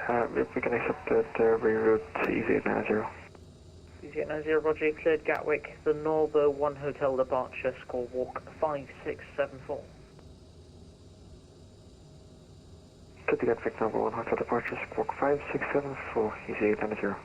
If we can accept that, reroute to EZ890. EZ890, Roger, cleared Gatwick, the Norbo 1 Hotel departure, score walk 5674. Good to Gatwick, number 1 Hotel departure, squawk 5674, EZ890.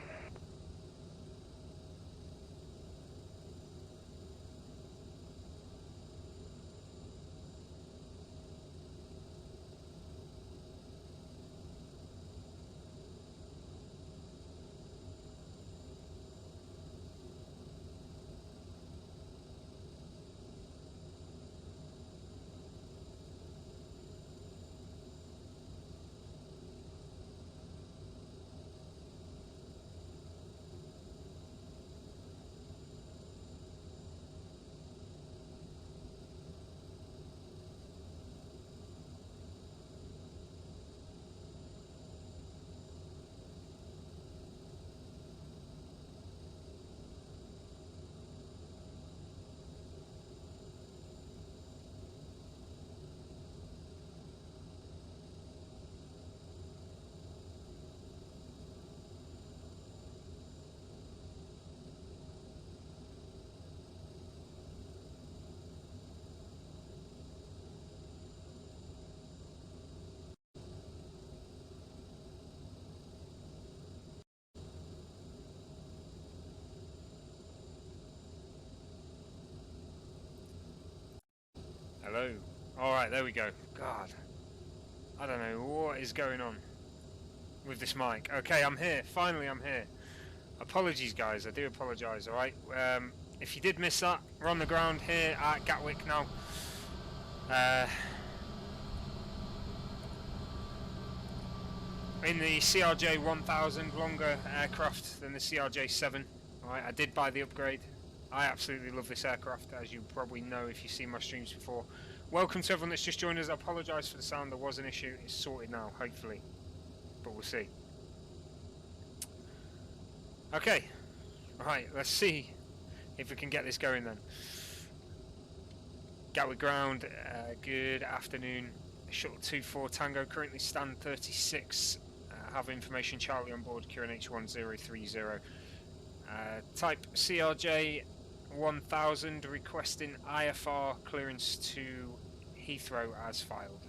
Hello. Alright, there we go. God. I don't know what is going on with this mic. Okay, I'm here. Finally, I'm here. Apologies, guys. I do apologise, alright? If you did miss that, we're on the ground here at Gatwick now. In the CRJ1000, longer aircraft than the CRJ7. Alright, I did buy the upgrade. I absolutely love this aircraft, as you probably know if you've seen my streams before. Welcome to everyone that's just joined us. I apologise for the sound, there was an issue. It's sorted now, hopefully. But we'll see. Okay. Right, let's see if we can get this going then. Gatwick ground, good afternoon. Shuttle 24 Tango, currently stand 36. Have information Charlie on board, QNH1030. Type CRJ1000, requesting IFR clearance to Heathrow as filed.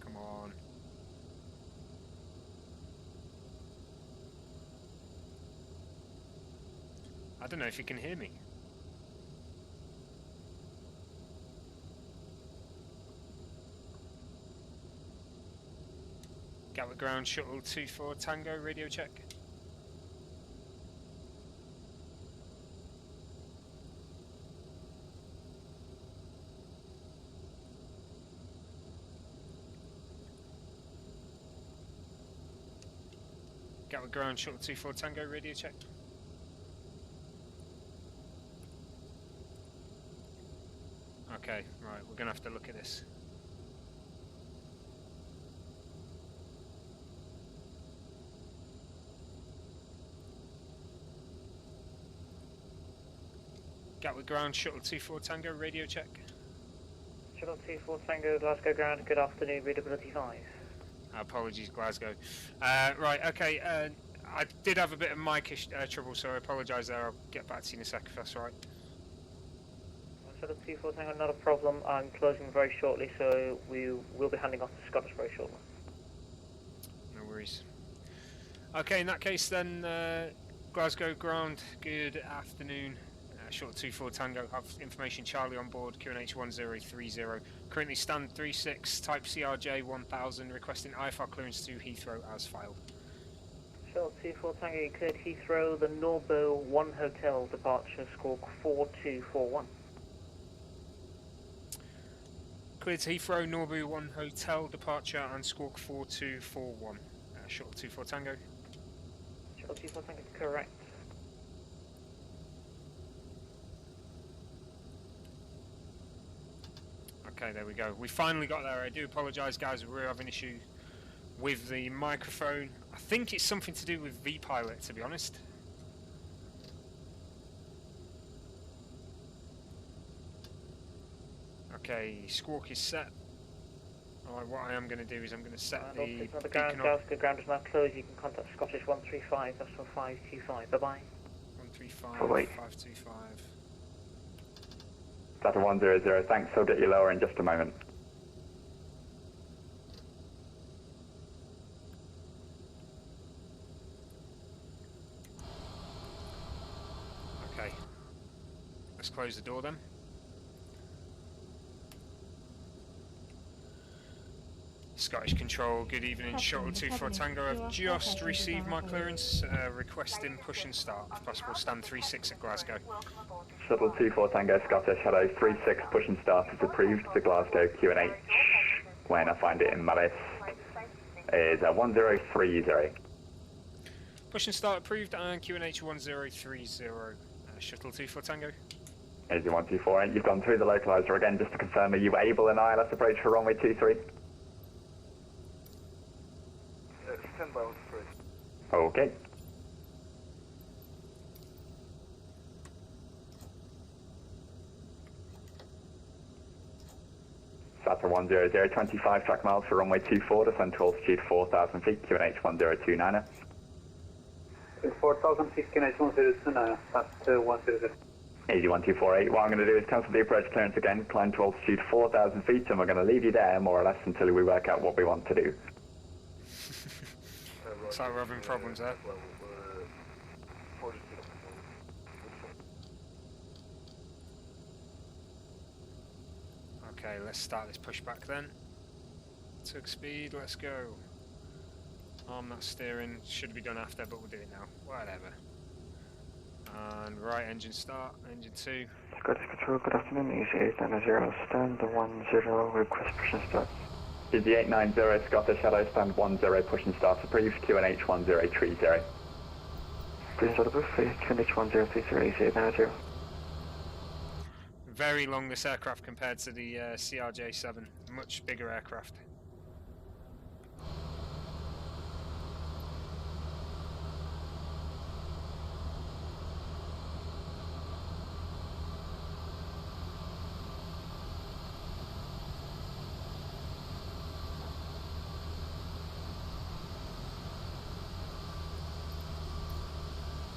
Come on. I don't know if you can hear me. Gatwick ground, shuttle 24 Tango, radio check. Gatwick ground, shuttle 24 Tango, radio check. Okay, right, we're gonna have to look at this. Gatwick ground, shuttle 24 Tango, radio check. Shuttle 24 Tango, Glasgow ground, good afternoon, readability 5. Apologies, Glasgow. Right, okay, I did have a bit of mic trouble, so I apologise there. I'll get back to you in a sec if that's alright. Shuttle 24 Tango, not a problem. I'm closing very shortly, so we will be handing off to Scottish very shortly. No worries. Okay, in that case then, Glasgow ground, good afternoon. Shuttle 24 Tango, have information Charlie on board, QNH1030. Currently stand 36, type CRJ1000, requesting IFR clearance to Heathrow as filed. Shuttle 24 Tango, you cleared Heathrow, the Norbo 1 Hotel departure, squawk 4241. Cleared to Heathrow, Norbu 1 Hotel departure and squawk 4241. Shuttle 24 Tango. Shuttle 24 Tango, correct. Okay, there we go. We finally got there. I do apologise, guys. We're having an issue with the microphone. I think it's something to do with vPilot, to be honest. Okay, squawk is set. Alright, what I am going to do is I'm going to set And the also, the beacon ground, on the ground is now closed. You can contact Scottish 135, that's for 525. Bye-bye. 135, Bye-bye. 525. Delta 100, thanks. I'll get you lower in just a moment. Okay. Let's close the door then. Scottish Control, good evening. Shuttle 24 Tango, I've just received my clearance, requesting push and start. If possible, stand 36 at Glasgow. Shuttle 24 Tango Scottish, hello, 36 push and start is approved to Glasgow QNH. When I find it in my list is 1030. Push and start approved and QNH 1030. Shuttle 24 Tango. Easy 1248, you've gone through the localizer again just to confirm, are you able in ILS approach for runway 23? Stand by on first. Okay. Saturn 100, 25 track miles for runway 24, descend to altitude 4,000 feet, QNH 1029. 4,000 feet, QNH 1029, that's 100. Easy 1248, what I'm going to do is cancel the approach clearance again, climb to altitude 4,000 feet, and we're going to leave you there more or less until we work out what we want to do. Looks like we're having problems there. Okay, let's start this pushback then. Took speed, let's go. Arm that steering, should be done after, but we'll do it now. Whatever. And right engine start, engine 2. Scottish Control, good afternoon. Easy 890, stand 10, request push and start. Easy 890, Scottish, hello, stand 10, push and start approved, QNH 1030. Please start approved, QNH 1030, easy 890. Very long this aircraft compared to the CRJ7, much bigger aircraft.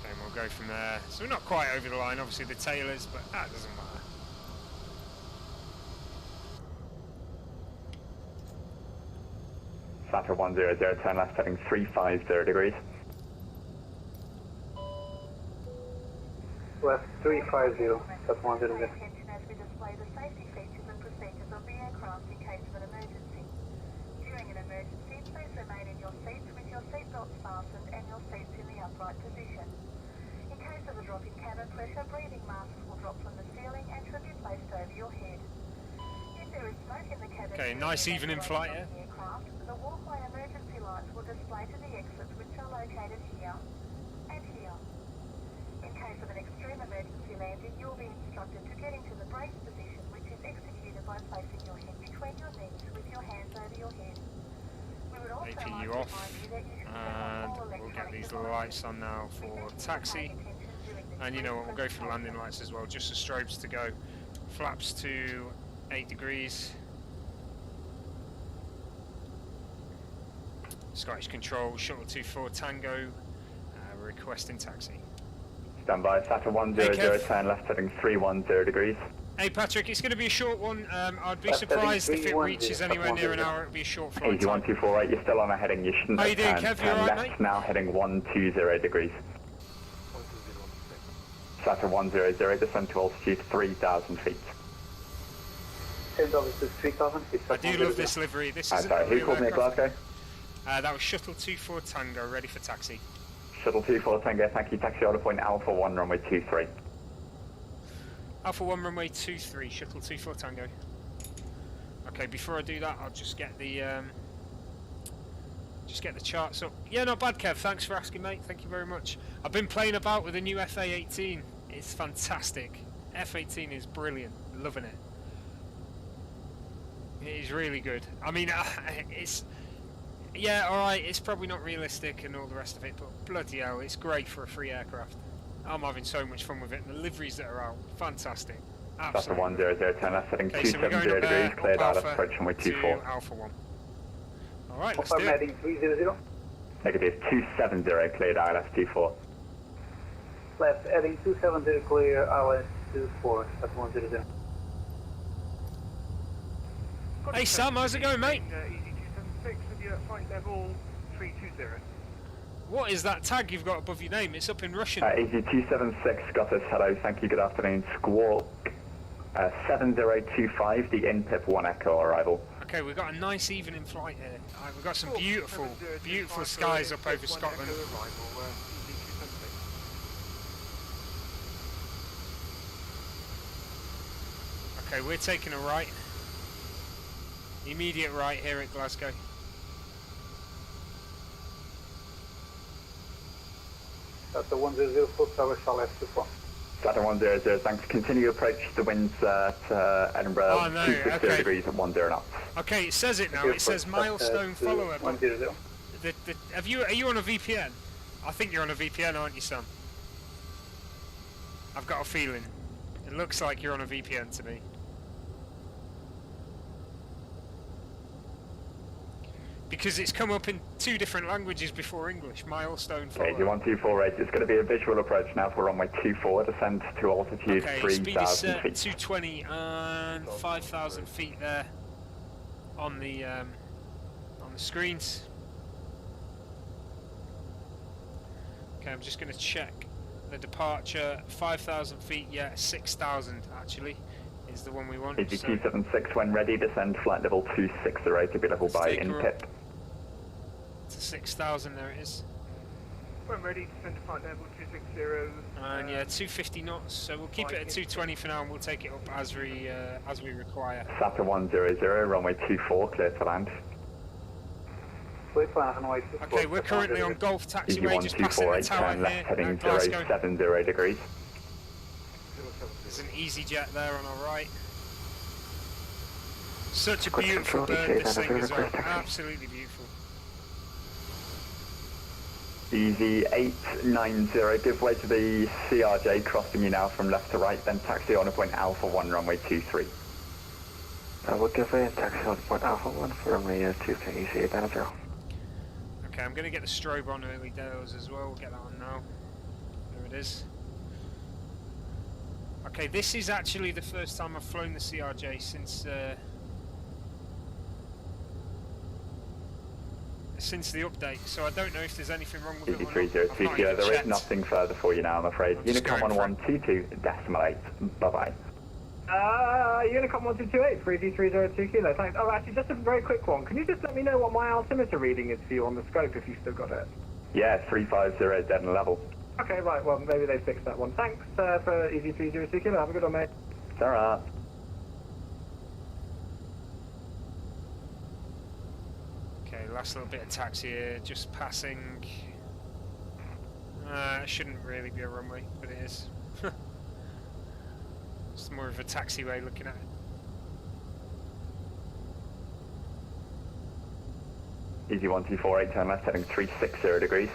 Okay, we'll go from there. So we're not quite over the line, obviously the tail is, but that doesn't matter. Saturn 100, turn left heading 350 degrees. Left 350, that's 100. Attention as we display the safety features and procedures of the aircraft in case of an emergency. During an emergency, please remain in your seats with your seatbelts fastened and your seats in the upright position. In case of a drop in cabin pressure, breathing masks will drop from the ceiling and should be placed over your head. If there is smoke in the cabin, Okay, nice evening flight, yeah? the walkway emergency lights will display to the exits which are located here and here. In case of an extreme emergency landing, you'll be instructed to get into the brace position, which is executed by placing your head between your knees with your hands over your head. We would also like APU to off, remind you that you should and we'll get these lights on now for taxi. And you know what, we'll go for the landing lights as well, just the strobes to go. Flaps to 8 degrees. Scottish Control, Shuttle 24 Tango, requesting taxi. Stand by, Saturn 100, turn left heading 310 degrees. Hey Patrick, it's going to be a short one. I'd be surprised if it reaches anywhere near an hour. It'll be a short flight. Easy 1248, you're still on a heading, you shouldn't How you doing, have Kev? You turn alright, left mate? now heading 120 degrees. Saturn 100, descend to altitude 3,000 feet. Head altitude 3,000 feet. I do love this livery. This is Sorry, who called me at Glasgow? That was Shuttle 24 Tango, ready for taxi. Shuttle 24 Tango, thank you, taxi order point Alpha 1, runway 23. Alpha 1 runway 23, Shuttle 24 Tango. Okay, before I do that, I'll just get the charts up. Yeah, not bad, Kev. Thanks for asking, mate. Thank you very much. I've been playing about with the new FA18. It's fantastic. F18 is brilliant. Loving it. It is really good. I mean, it's... Yeah, alright, it's probably not realistic and all the rest of it, but bloody hell, it's great for a free aircraft. I'm having so much fun with it, and the liveries that are out, fantastic. That's a 10010 left, heading Okay, so we're going 270 up there, degrees, cleared up out, Alpha approach runway to 24. Alpha 1. Alright, let's Confirm do it. heading 300. Negative 270, cleared ILS24. Left heading 270 clear, ILS24. That's 100. Hey Sam, how's it going, mate? EZ276 with your flight level 320. What is that tag you've got above your name? It's up in Russian. EZ276, got us, hello, thank you, good afternoon, Squawk. 7025, the INPIP 1 Echo arrival. Okay, we've got a nice evening flight here. We've got some beautiful, beautiful skies up over Scotland. Okay, we're taking a right. Immediate right here at Glasgow. That's the 100 full tower shall F24. Saturn 100, thanks. Continue approach the winds at Edinburgh, Oh, no, 260 okay. degrees at 10 knots. Okay, it says it now. It says milestone follower. But 100. are you on a VPN? I think you're on a VPN, aren't you, Sam? I've got a feeling. It looks like you're on a VPN to me. Because it's come up in 2 different languages before English. Milestone follower. Okay, 1248, it's going to be a visual approach now for runway 24, descend to altitude Okay, 3,000 speed is feet. 220 and 5,000 feet there on the screens. Okay, I'm just going to check the departure. 5,000 feet, yeah, 6,000 actually is the one we want. EZ276, when ready, descend flight level 260 to be level by take a INPIP. To 6,000, there it is. When ready, descend to flight level 260. And yeah, 250 knots. So we'll keep it at 220 for now, and we'll take it up as we require. Saturn 100, runway 24, clear to land. Okay, we're currently on Golf Taxiway, just passing the tower turn left here heading at Glasgow. 070 degrees. There's an EasyJet there on our right. Such a Quick beautiful control, bird, this DJ, thing as well. request taxi. Absolutely beautiful. EZ890, give way to the CRJ, crossing you now from left to right, then taxi on a point Alpha 1, runway 23. We'll give way and taxi on point Alpha 1 for runway 23, EZ890. Okay, I'm going to get the strobe on early doors as well. We'll get that on now. There it is. Okay, this is actually the first time I've flown the CRJ since the update, so I don't know if there's anything wrong with it or not. EZ3020, there is nothing further for you now, I'm afraid. Unicom 1122.8, bye-bye. Unicom 1228 for EZ302 kilo, thanks. Oh, actually, just a very quick one. Can you just let me know what my altimeter reading is for you on the scope, if you've still got it? Yeah, 350 dead and level. Okay, right, well, maybe they fixed that one. Thanks for EZ302 kilo, have a good one, mate. Sarah. Okay, last little bit of taxi here, just passing. It shouldn't really be a runway, but it is. It's more of a taxiway looking at it. EZ1248, turn left, heading 360 degrees.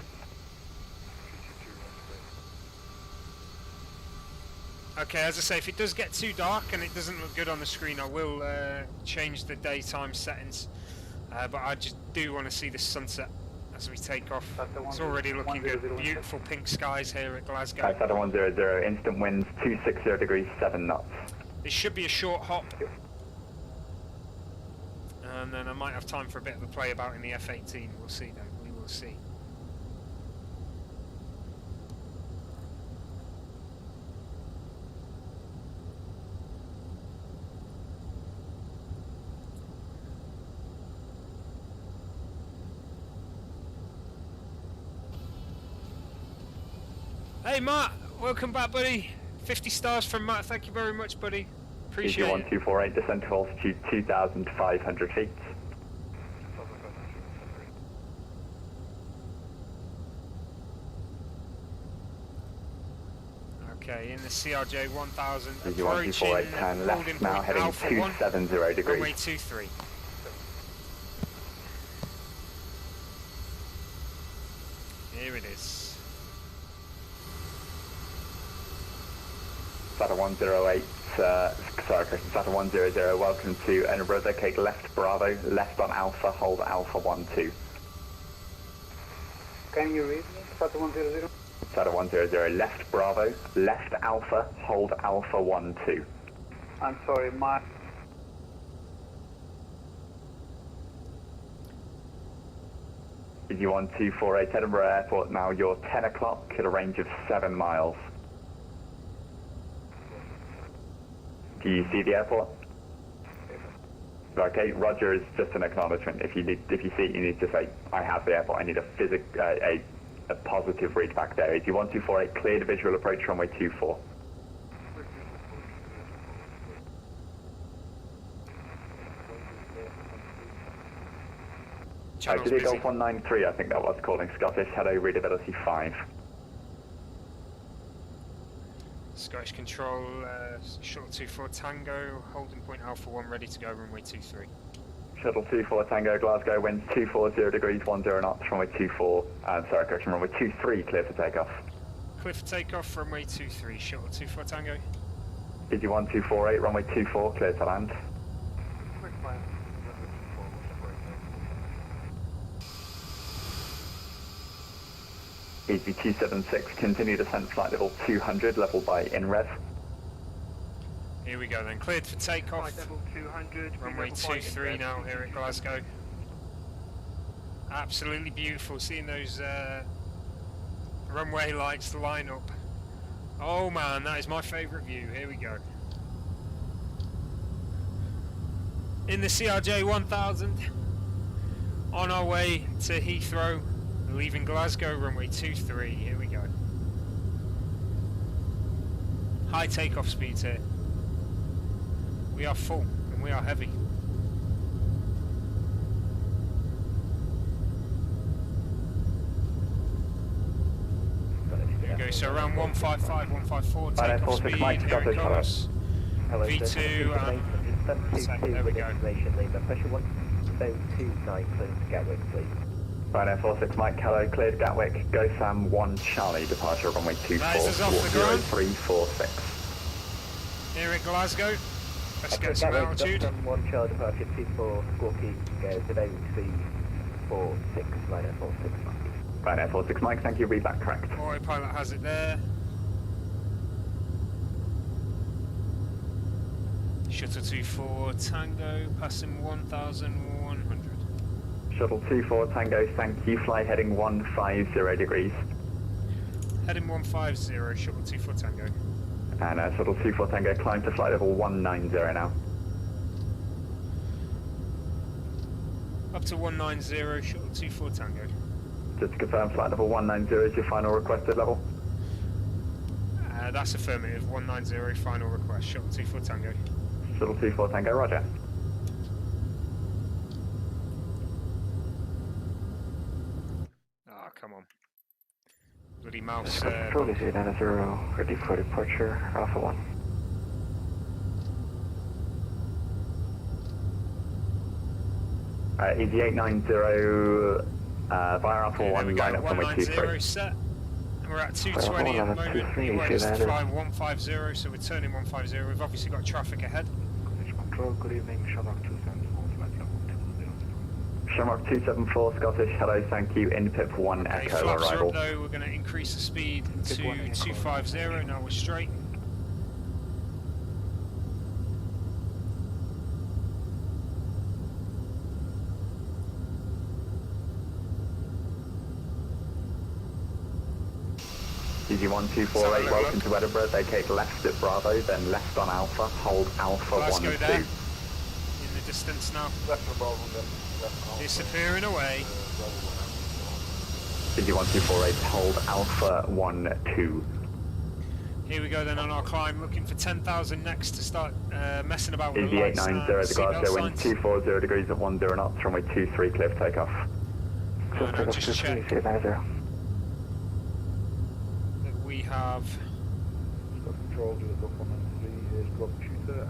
Okay, as I say, if it does get too dark and it doesn't look good on the screen, I will change the daytime settings. But I just do want to see the sunset as we take off. It's already looking good. Beautiful pink skies here at Glasgow. Saturn 100, instant winds 260 degrees, 7 knots. This should be a short hop. And then I might have time for a bit of a play about in the F-18. We'll see though, we will see. Hey Matt, welcome back buddy. 50 stars from Matt, thank you very much buddy. Appreciate it. EZ1248, descend to altitude 2,500 feet. Okay, in the CRJ1000, EZ1248, turn left now, heading 270 degrees. Runway 23. Here it is. Sata 108, sorry, Christian, Sata 100, welcome to Edinburgh, vacate left Bravo, left on Alpha, hold Alpha 12. Can you read me? Sata 100? Sata 100, left Bravo, left Alpha, hold Alpha 12. I'm sorry, my... Easy 1248, Edinburgh Airport, now you're 10 o'clock at a range of 7 miles. Do you see the airport? Okay, Roger is just an acknowledgement. If you see it, you need to say, I have the airport, I need a positive read back there. Easy 1248, cleared visual approach runway 24. Actually, Golf 193, I think that was calling Scottish, hello, readability 5. Scottish Control, Shuttle 24 Tango, holding point Alpha 1, ready to go, runway 23. Shuttle 24 Tango, Glasgow, winds 240 degrees, 10 knots, runway 24, sorry, correction, runway 23, clear for takeoff. Clear for takeoff, runway 23, Shuttle 24 Tango. Easy 1248, runway 24, clear to land. Easy 276, continue descent flight level 200, level by INREV. Here we go then, cleared for takeoff. Level 200. Runway 23 now here at Glasgow. Absolutely beautiful, seeing those runway lights line up. Oh man, that is my favourite view, here we go. In the CRJ1000, on our way to Heathrow. Leaving Glasgow, runway 23, here we go. High takeoff speeds here. We are full and we are heavy. There we go, so around 155, 154 takeoff speed, here it comes. V2 and there we go. Pressure 1029, close to Gatwick, please. Ryanair 46 Mike, hello, cleared Gatwick, go Sam 1 Charlie, departure runway 24, Nice, us off the ground. 0346. Here at Glasgow, let's get some altitude. 1 Charlie, departure 24, Squawky, go today 346, Ryanair 46 Mike. Ryanair 46 Mike, thank you, read back correct. Autopilot has it there. Shuttle 24 Tango, passing 1,100. Shuttle 24 Tango, thank you, fly heading 150 degrees. Heading 150, Shuttle 24 Tango. And Shuttle 24 Tango, climb to flight level 190 now. Up to 190, Shuttle 24 Tango. Just to confirm, flight level 190 is your final requested level? That's affirmative, 190, final request, Shuttle 24 Tango. Shuttle 24 Tango, roger. Come on. Bloody mouse. Control is 890, ready for departure, Alpha 1. Easy 890, via Alpha 1, line up runway 23. Set. And we're at 220 at the moment. We want us to fly 150, so we're turning 150. We've obviously got traffic ahead. Control, good evening, Shamrock 274, flight level 200. Shamrock 274, Scottish, hello, thank you, in PIP 1 Okay, Echo flaps arrival. are up though, we're going to increase the speed to 250, now we're straight. CG 1248, welcome to Edinburgh, vacate left at Bravo, then left on Alpha, hold Alpha 12. Glasgow there, in the distance now. Left on Bravo, then left on Alpha. Disappearing away. CG 1248, hold Alpha 12. Here we go then on our climb, looking for 10,000 next to start messing about with CG the lights. 890 to Glasgow, wind signs. 240 degrees at 10 knots, runway 23, clear for takeoff. And I'll just check 890. that we have Control, do the book 193, here's Block Shooter,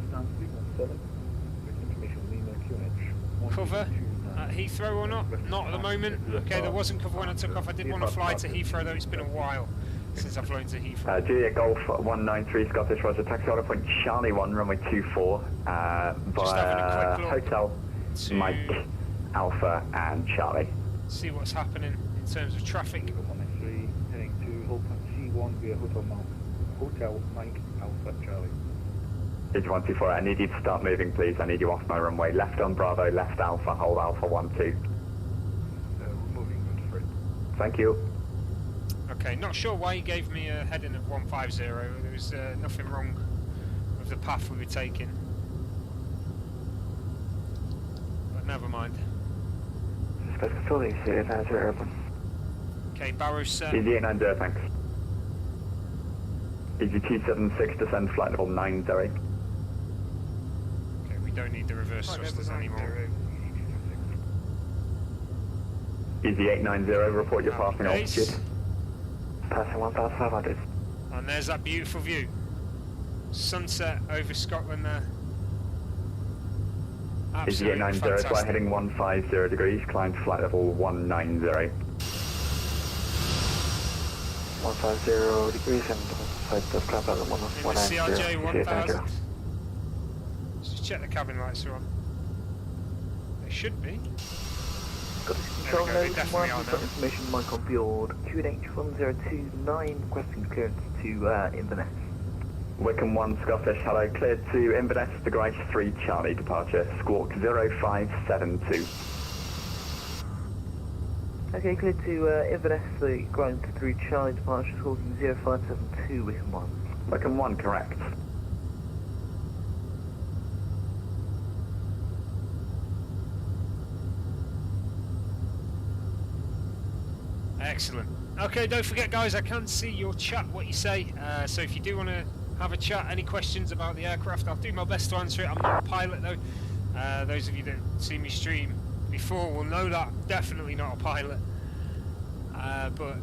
stand 317, with information Lima, QNH. cover at Heathrow or not? Not at the moment. Okay, there wasn't cover when I took off. I did want to fly to Heathrow though, it's been a while. since I've flown to Heathrow. Juliet Golf 193 Scottish Roger, taxi order point Charlie 1, runway 24, Just having a via quick look Hotel, to Mike, Alpha and Charlie. see what's happening in terms of traffic. 193 heading to hold point C1 via Hotel Mike Alpha Charlie. Digit 124, I need you to start moving please, I need you off my runway. Left on Bravo, left Alpha, hold Alpha 12. We're moving good for it. Thank you. Okay, not sure why he gave me a heading of 150. There was nothing wrong with the path we were taking. But never mind. Suspect facility, Sierra 90 Urban. Okay, Barrow's set. Easy 890, thanks. Easy 276, descend flight level 90. Okay, we don't need the reverse thrusters anymore. Easy 890, report your passing Days. altitude. Passing 1,500. And there's that beautiful view. Sunset over Scotland there. Easy Absolutely 890, fly fantastic. heading 150 degrees, climb to flight level 190. 150 degrees and flight of climb level In the 190. CRJ1000. Just check the cabin lights are on. They should be. Scottish There Control we go, they Node definitely 1, are we've got now. information Mike on board QNH1029, requesting clearance to Inverness. Wickham 1 Scottish, hello, cleared to Inverness, the Grace 3 Charlie, departure, squawk 0572. Okay, cleared to Inverness, the ground 3 Charlie, departure, squawking 0572, Wickham 1. Wickham 1, correct. Excellent. Okay, don't forget guys, I can see your chat, what you say. So if you do want to have a chat, any questions about the aircraft, I'll do my best to answer it. I'm not a pilot though. Those of you that see me stream before will know that. Definitely not a pilot. But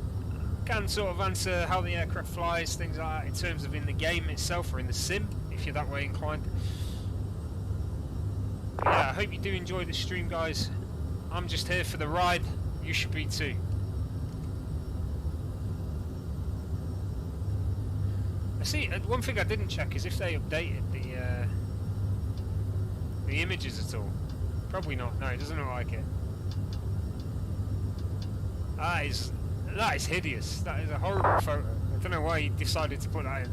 can sort of answer how the aircraft flies, things like that, in terms of in the game itself or in the sim, if you're that way inclined. But yeah, I hope you do enjoy the stream guys. I'm just here for the ride. You should be too. See, one thing I didn't check is if they updated the images at all. Probably not. No, it doesn't look like it. That is hideous. That is a horrible photo. I don't know why he decided to put that in.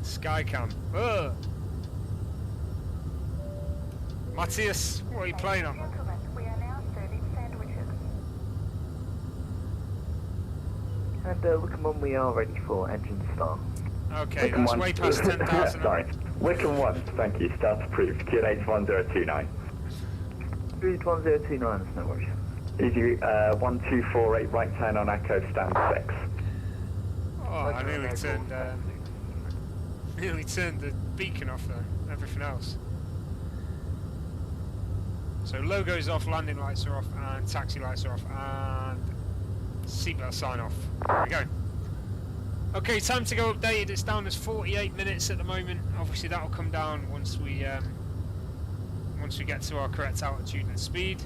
Skycam. Ugh. Matthias, what are you playing on? Gentlemen, we are now serving sandwiches. And Wickham 1, we are ready for engine start. Okay, Wickham that's 1. way past 10,000. Sorry. Wickham 1, thank you, start approved, QNH 1029. 1029, that's no worries. Easy 1248, right turn on Echo, stand 6. Oh, I nearly turned the beacon off there, everything else. So logo's off, landing lights are off, and taxi lights are off, and seatbelt sign off. There we go. Okay, time to go updated. It's down as 48 minutes at the moment. Obviously that'll come down once we get to our correct altitude and speed.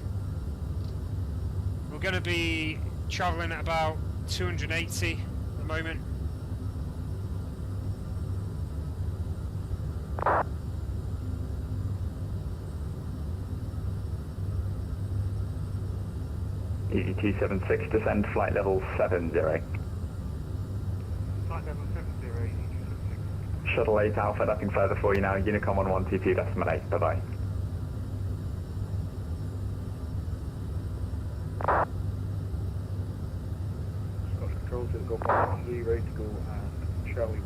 We're going to be travelling at about 280 at the moment. Easy 276, descend flight level 70. Flight level 70, Easy 276. Shuttle 8 Alpha, nothing further for you now, Unicom 1122.8, bye bye. Scottish Control to the Golf 193, ready to go, and Charlie 1.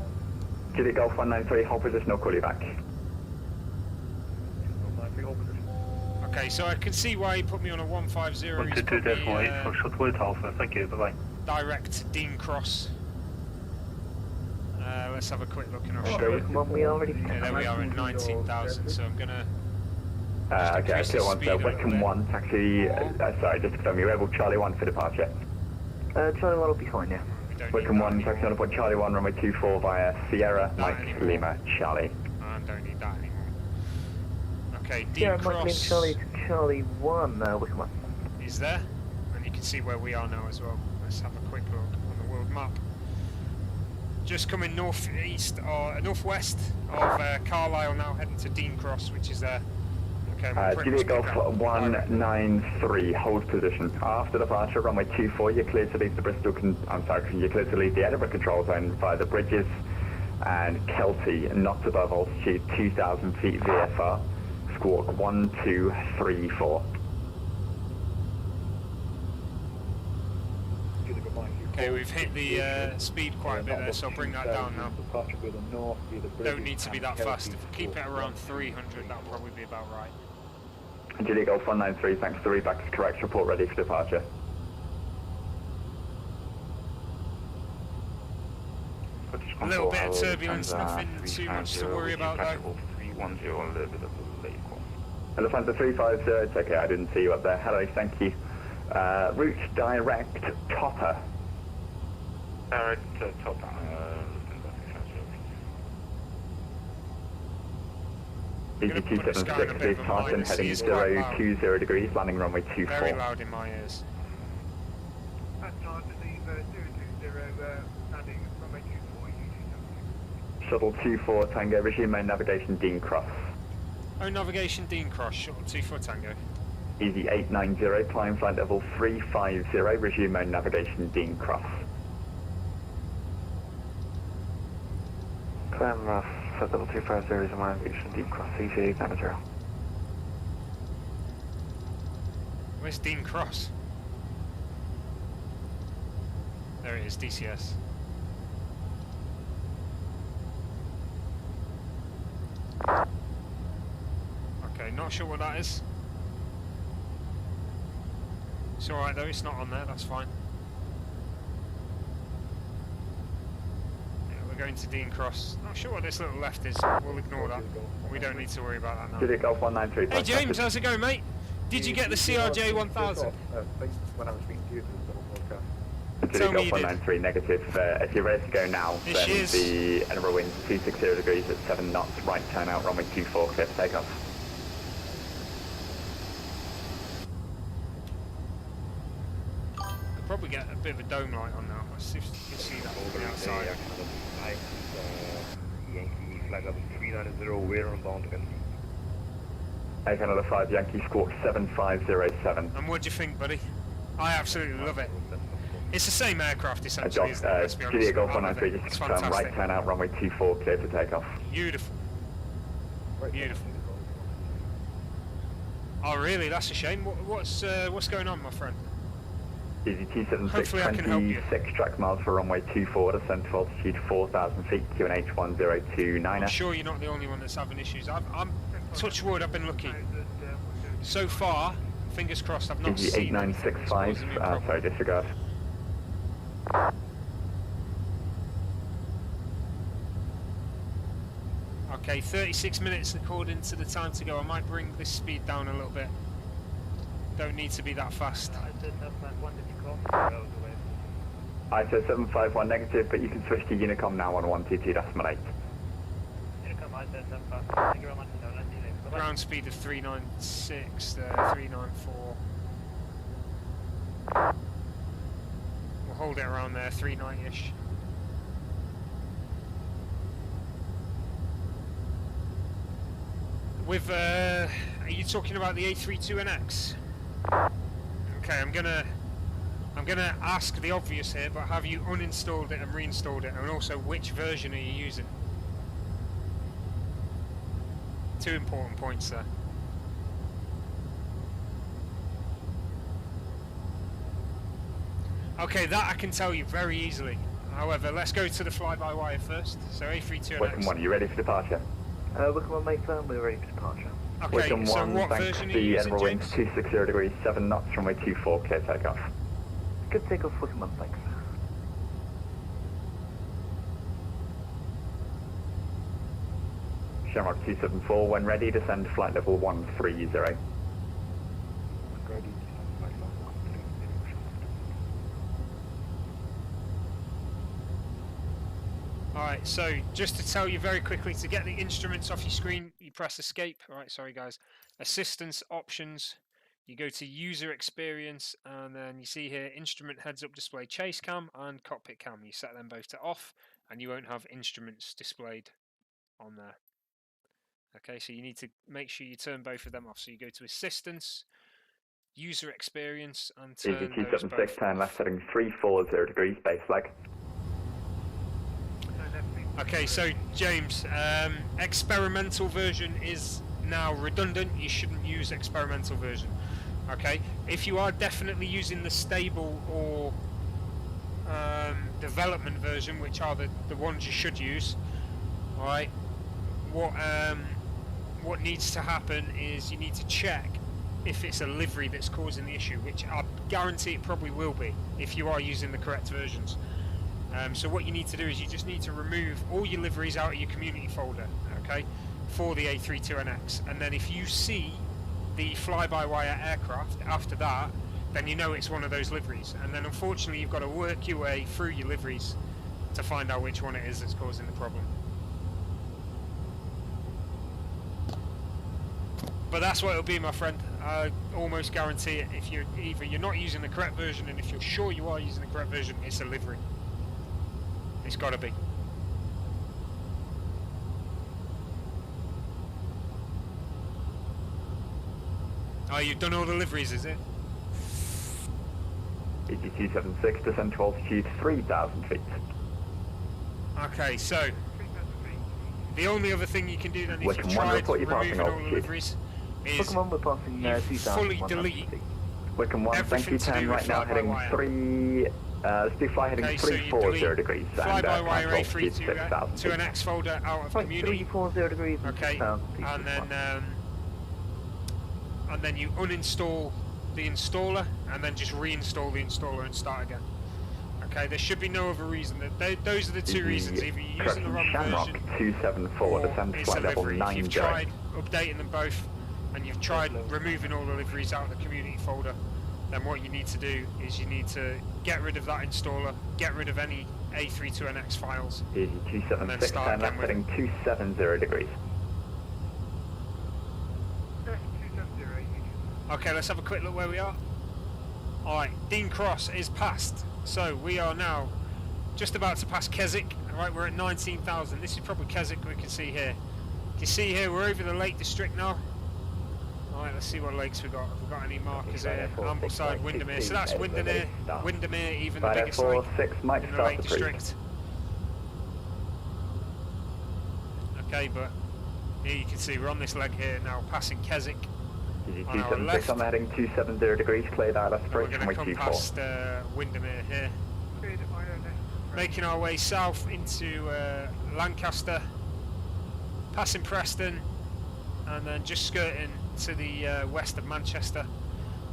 Juliet Golf 193, hold position, I'll call you back. 193, hold position. Okay, so I can see why he put me on a 150. He's probably, 122.8 for Shuttle 8 Alpha, thank you, bye-bye. direct Dean Cross. Let's have a quick look in our Okay, show. Wickham 1, we are ready. Yeah, there we are at 19,000, so I'm gonna... Okay, increase the still one, speed so a little Wickham bit. 1, taxi, sorry, just to confirm, you're able Charlie 1 for departure. Charlie 1 will be fine, yeah. We don't Wickham need 1, that taxi on board Charlie 1, runway 24 via Sierra, Not Mike, anymore. Lima, Charlie. I don't need that anymore. Okay, Dean Sierra, Mike, Lima, Cross Charlie to Charlie 1, Wickham 1. is there, and you can see where we are now as well. Let's have a quick look on the world map. Just coming northeast or northwest of Carlisle now, heading to Dean Cross, which is there. Okay, Juliet Golf 193, hold position. After departure, runway 24, you're cleared to leave the you're cleared to leave the Edinburgh control zone via the bridges and Kelty, not above altitude 2,000 feet VFR, squawk 1234. Okay, we've hit the speed quite a bit there, so I'll bring that down now. Don't need to be that fast. If we keep it around 300, that'll probably be about right. Juliet Golf 193, thanks. The readback is correct. Report ready for departure. A little bit of turbulence, nothing too much to worry about though. 310, a little bit of a late call. Elephanta 350, it's okay, I didn't see you up there. Hello, thank you. Route direct Topper. Direct Topper. BG276 is Tartan, heading 020 degrees, landing runway 24. Very loud in my ears. Shuttle 24 Tango, resume main navigation Dean Cross. Oh, navigation Dean Cross, shuttle 24 Tango. Easy 890, climb flight level 350, resume main navigation Dean Cross. Climb flight level 350, resume main navigation Dean Cross, easy 890. Where's Dean Cross? There it is, DCS. Okay, not sure what that is. It's alright though, it's not on there, that's fine. Yeah, we're going to Dean Cross. Not sure what this little left is, we'll ignore that. We don't need to worry about that now. Juliet Golf 193. Hey James, how's it going, mate? Did you get the CRJ1000? When I was speaking to you, Juliet Golf 193, negative. If you're ready to go now, then the Edinburgh winds 260 degrees at 7 knots, right turn out, runway 24, clear for takeoff. I'll probably get a bit of a dome light on now. Let's see if you can see that from the outside. Yankee flag level 390, we're on bound again. Canada 5 Yankee squawk 7507. And what do you think, buddy? I absolutely love it. It's the same aircraft essentially, isn't it? Let's be honest. Juliet Golf 193, just confirm right turn out, runway 24, clear for takeoff. Beautiful. Beautiful. Oh really? That's a shame. What's going on, my friend? Easy 276, Hopefully I can help you. 26 track miles for runway 24, descent to altitude 4,000 feet, QNH 1029. I'm sure you're not the only one that's having issues. I'm touch wood, I've been lucky. So far, fingers crossed, I've not seen 8965, sorry, disregard. Okay, 36 minutes according to the time to go. I might bring this speed down a little bit. Don't need to be that fast. ISO 751 negative, but you can switch to Unicom now on 122.8. Unicom ISO 751, thank you very much. Ground speed of 396, 394. We'll hold it around there, 390-ish. With, are you talking about the A32NX? Okay, I'm gonna ask the obvious here, but have you uninstalled it and reinstalled it, and also which version are you using? Two important points there. Okay, that I can tell you very easily. However, let's go to the fly-by-wire first. So A32NX. Wickham 1, you ready for departure? Wickham 1, mate, firm, we're ready for departure. Okay, Wickham so 1, what thanks, version are the you using, Edinburgh winds James? 260 degrees, 7 knots, runway 24, clear takeoff. Good takeoff, Wickham 1, thanks. Shamrock 274, when ready, descend to flight level 130. Alright, so just to tell you very quickly, to get the instruments off your screen, you press escape. Alright, sorry guys. Assistance, options, you go to user experience, and then you see here instrument heads-up display chase cam and cockpit cam. You set them both to off, and you won't have instruments displayed on there. Okay, so you need to make sure you turn both of them off. So you go to assistance, user experience, and turn those both 276, time left heading 340 degrees, base flag. Okay, so James, experimental version is now redundant. You shouldn't use experimental version. Okay, if you are definitely using the stable or development version, which are the ones you should use, all right, what needs to happen is you need to check if it's a livery that's causing the issue, which I guarantee it probably will be if you are using the correct versions. So what you need to do is you just need to remove all your liveries out of your community folder, okay, for the A32NX, and then if you see the fly-by-wire aircraft after that, then you know it's one of those liveries, and then unfortunately you've got to work your way through your liveries to find out which one it is that's causing the problem. But that's what it'll be, my friend. I almost guarantee it. If you're not using the correct version, and if you're sure you are using the correct version, it's a livery. It's got to be. Oh, you've done all the liveries, is it? EG276, descend to altitude 3,000 feet. Okay, so the only other thing you can do then, if you tried removing all the liveries, is you fully delete Wickham 1, thank you, 10 right now, heading 3, let's do fly heading 340 degrees, and fly-by-wire altitude 6,000 to an X folder out of community. 340 degrees. Okay, and then you uninstall the installer, and then just reinstall the installer and start again. Okay, there should be no other reason. Those are the two reasons. Either you're using the wrong version, 274, descend it's flight a level livery. 9 If you've tried updating them both, and you've tried removing all the liveries out of the community folder, then what you need to do is you need to get rid of that installer, get rid of any A32NX files, and then EG276, start time again left with heading 270 degrees. Okay, let's have a quick look where we are. Alright, Dean Cross is past, so we are now just about to pass Keswick. Alright, we're at 19,000. This is probably Keswick we can see here. You see here, we're over the Lake District now. Alright, let's see what lakes we got. Have we got any markers here? Ambleside, Windermere. So that's Windermere, even the biggest lake in the Lake District. Okay, but here you can see we're on this leg here now, passing Keswick. EG276 on the heading 270 degrees, cleared out, let's approach runway 24. We're going to come past Windermere here. Making our way south into Lancaster, passing Preston, and then just skirting to the west of Manchester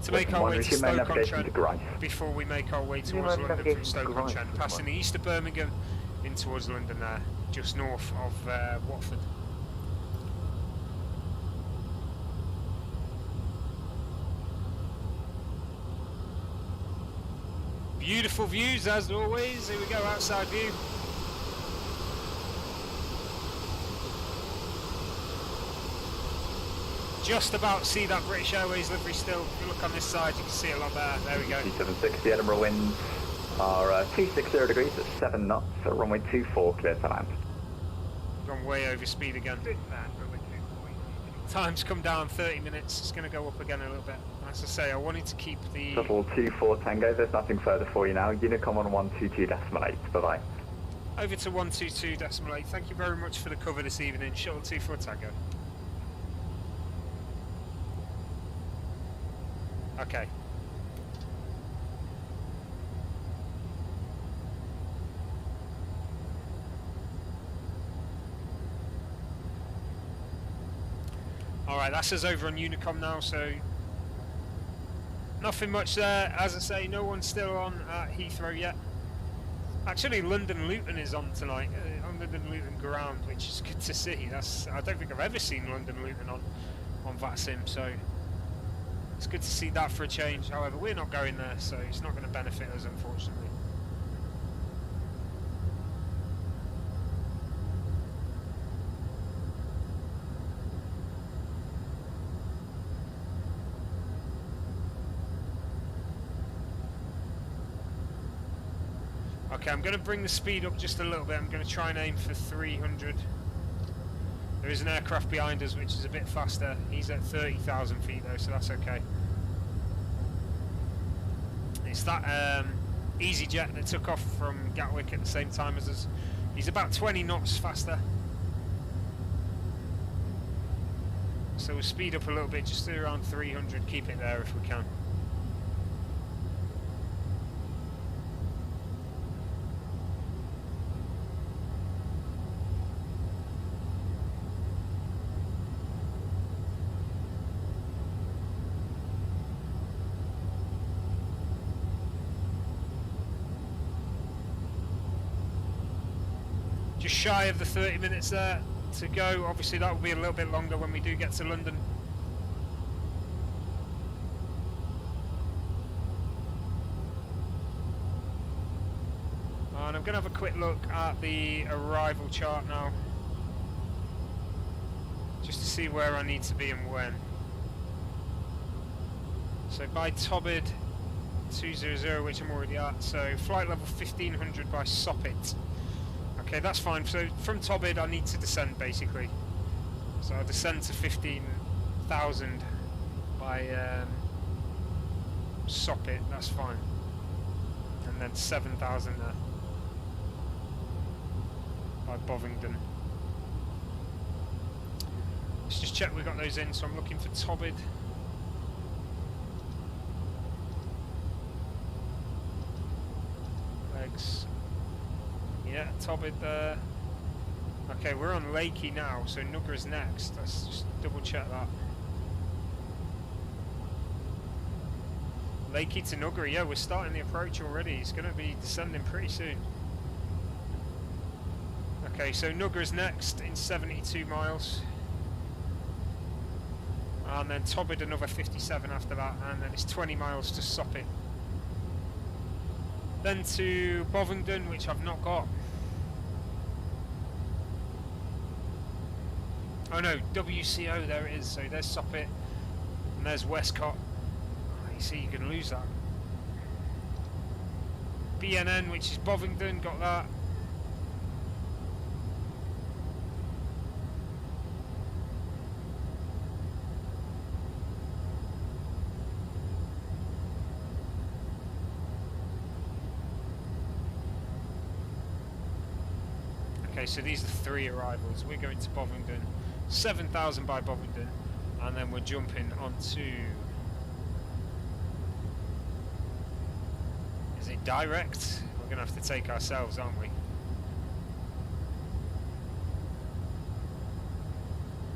to make our way to Stoke-on-Trent before we make our way towards London from Stoke-on-Trent, passing the east of Birmingham in towards London there, just north of Watford. Beautiful views as always. Here we go, outside view. Just about see that British Airways livery still. If you look on this side, you can see a lot better. There we go. 760 Edinburgh winds are 260 degrees at 7 knots, so runway 24 clear to land. Gone way over speed again. Time's come down 30 minutes. It's going to go up again a little bit. As I say, I wanted to keep the... Shuttle 24 Tango, there's nothing further for you now. Unicom on 122.8, bye-bye. Over to 122.8. Thank you very much for the cover this evening. Shuttle 24 Tango. Okay. Alright, that's us over on Unicom now, so nothing much there. As I say, no one's still on at Heathrow yet. Actually, London Luton is on tonight, on London Luton ground, which is good to see. I don't think I've ever seen London Luton on VATSIM, so it's good to see that for a change. However, we're not going there, so it's not going to benefit us, unfortunately. Okay, I'm going to bring the speed up just a little bit. I'm going to try and aim for 300. There is an aircraft behind us which is a bit faster. He's at 30,000 feet though, so that's okay. It's that EasyJet that took off from Gatwick at the same time as us. He's about 20 knots faster. So we'll speed up a little bit, just to around 300, keep it there if we can. Just shy of the 30 minutes there to go. Obviously that will be a little bit longer when we do get to London. And I'm going to have a quick look at the arrival chart now, just to see where I need to be and when. So by Tobid 200, which I'm already at, so flight level 1500 by Soppit. Okay, that's fine. So from Tobid I need to descend basically. So I'll descend to 15,000 by Soppit, that's fine. And then 7,000 there by Bovingdon. Let's just check we got those in. So I'm looking for Tobid. Legs. Yeah, Tobid there. Okay, we're on Lakey now, so Nugra's next. Let's just double check that. Lakey to Nugra, yeah, we're starting the approach already. It's going to be descending pretty soon. Okay, so Nugra's next in 72 miles. And then Tobid another 57 after that, and then it's 20 miles to Soppit. Then to Bovingdon, which I've not got. Oh no, WCO, there it is. So there's Soppit, and there's Westcott. Oh, you see, you can lose that. BNN, which is Bovingdon, got that. Okay, so these are 3 arrivals. We're going to Bovingdon, 7,000 by Bovingdon, and then we're jumping onto... Is it direct? We're going to have to take ourselves, aren't we?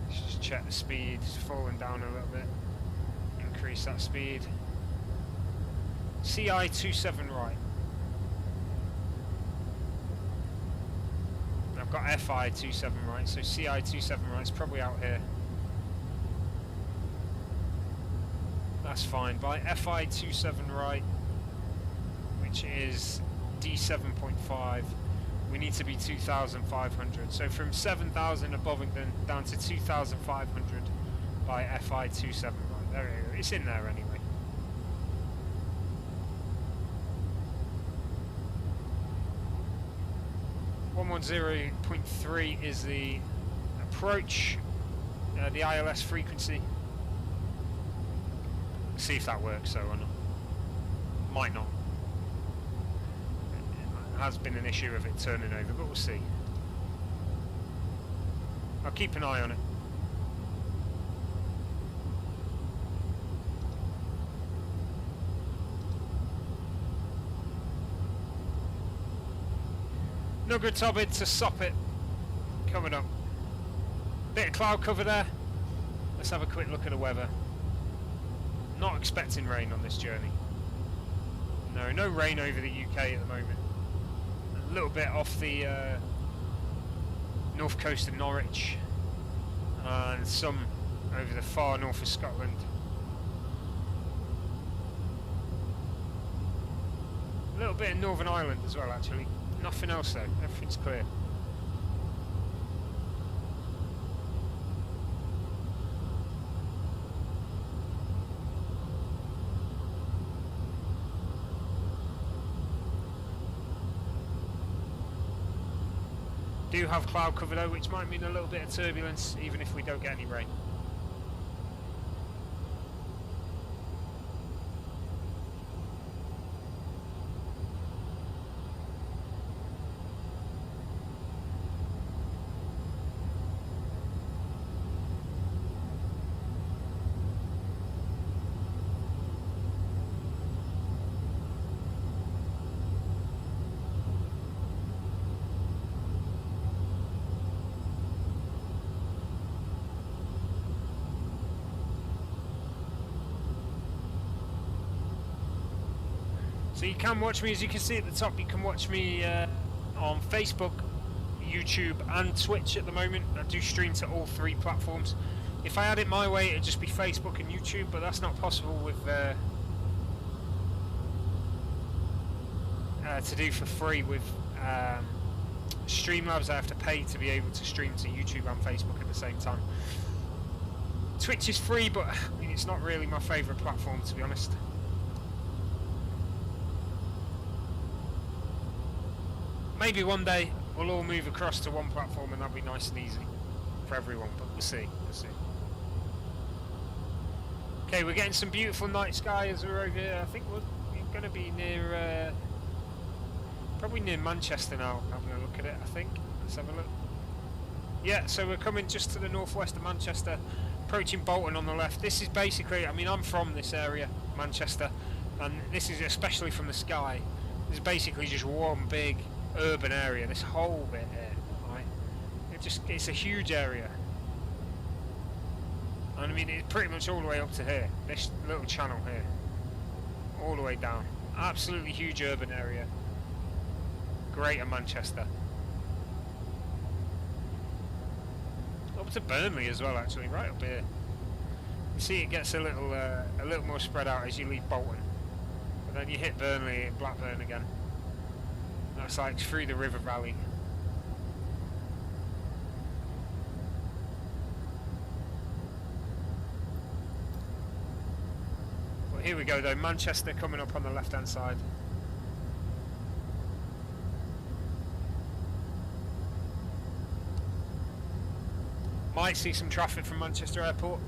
Let's just check the speed. It's falling down a little bit. Increase that speed. CI27 right. I've got FI27 right, so CI27 right's probably out here. That's fine. By FI27 right, which is D7.5, we need to be 2,500. So from 7,000 at Bovingdon down to 2,500 by FI27 right. There we go. It's in there anyway. .3 is the approach, the ILS frequency. See if that works or not. Might not. It has been an issue of it turning over, but we'll see. I'll keep an eye on it. Nugra Tobid to Soppit coming up. Bit of cloud cover there. Let's have a quick look at the weather. Not expecting rain on this journey. No rain over the UK at the moment. A little bit off the north coast of Norwich, and some over the far north of Scotland. A little bit in Northern Ireland as well, actually. Nothing else though, everything's clear. Do have cloud cover though, which might mean a little bit of turbulence even if we don't get any rain. So you can watch me, as you can see at the top, you can watch me on Facebook, YouTube and Twitch at the moment. I do stream to all 3 platforms. If I had it my way, it'd just be Facebook and YouTube, but that's not possible with to do for free with Streamlabs. I have to pay to be able to stream to YouTube and Facebook at the same time. Twitch is free, but I mean, it's not really my favourite platform, to be honest. Maybe one day we'll all move across to one platform and that'll be nice and easy for everyone, but we'll see, we'll see. Okay, we're getting some beautiful night sky as we're over here. I think we're going to be near, probably near Manchester now, having a look at it, I think. Let's have a look. Yeah, so we're coming just to the northwest of Manchester, approaching Bolton on the left. This is basically, I mean, I'm from this area, Manchester, and this is especially from the sky. This is basically just one big urban area, this whole bit here, right? It's a huge area, and I mean it's pretty much all the way up to here, this little channel here, all the way down. Absolutely huge urban area, Greater Manchester, up to Burnley as well, actually, right up here. You see it gets a little more spread out as you leave Bolton, but then you hit Burnley and Blackburn again. That's like through the river valley. But here we go though, Manchester coming up on the left hand side. Might see some traffic from Manchester Airport.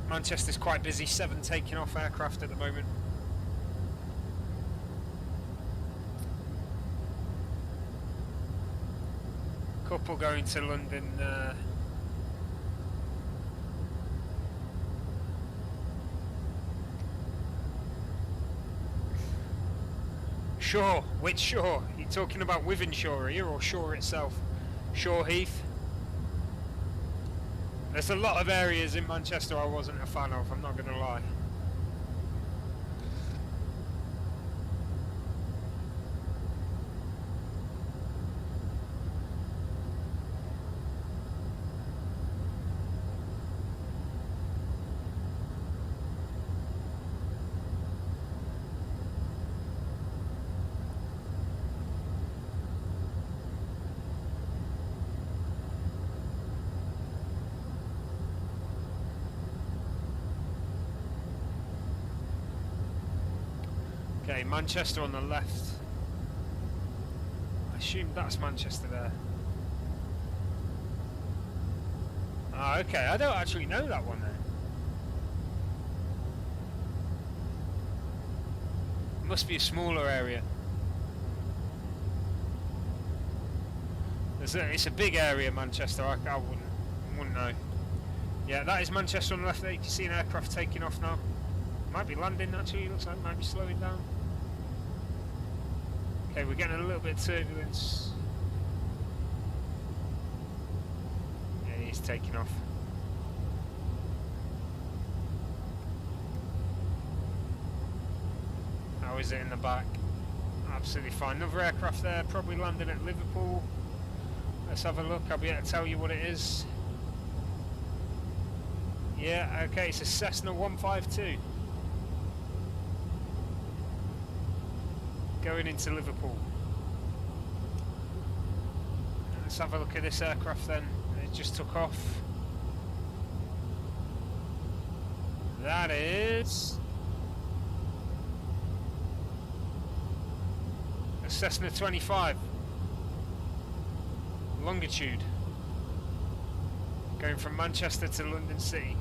Manchester's quite busy, 7 taking off aircraft at the moment. Couple going to London. Shore, which shore? You're talking about Wythenshawe here, or Shore itself? Shore Heath. There's a lot of areas in Manchester I wasn't a fan of, I'm not going to lie. Okay, Manchester on the left. I assume that's Manchester there. Ah, okay, I don't actually know that one then. It must be a smaller area. It's a big area, Manchester, I wouldn't know. Yeah, that is Manchester on the left there. You can see an aircraft taking off now. Might be landing actually, looks like it might be slowing down. Okay, we're getting a little bit of turbulence. Yeah, he's taking off. How is it in the back? Absolutely fine. Another aircraft there, probably landing at Liverpool. Let's have a look, I'll be able to tell you what it is. Yeah, okay, it's a Cessna 152. Going into Liverpool. Let's have a look at this aircraft then. It just took off. That is a Cessna 25. longitude. Going from Manchester to London City.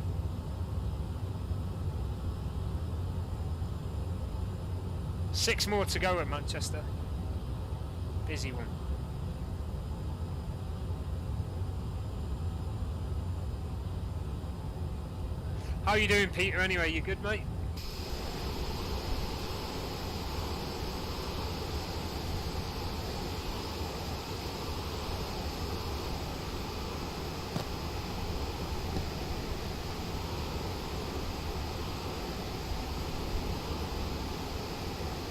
Six more to go at Manchester. Busy one. How you doing, Peter, anyway? You good, mate?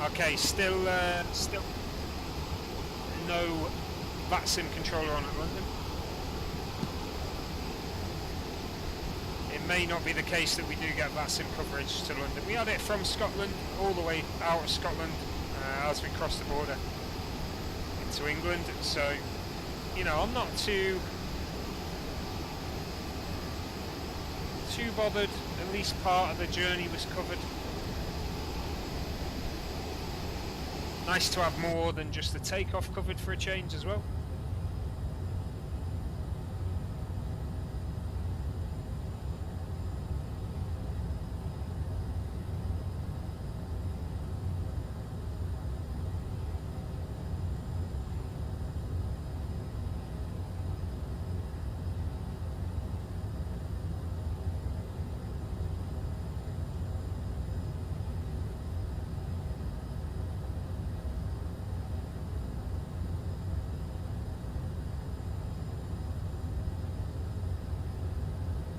Okay, still no VATSIM controller on at London. It may not be the case that we do get VATSIM coverage to London. We had it from Scotland all the way out of Scotland as we crossed the border into England. So, you know, I'm not too bothered. At least part of the journey was covered. Nice to have more than just the takeoff covered for a change as well.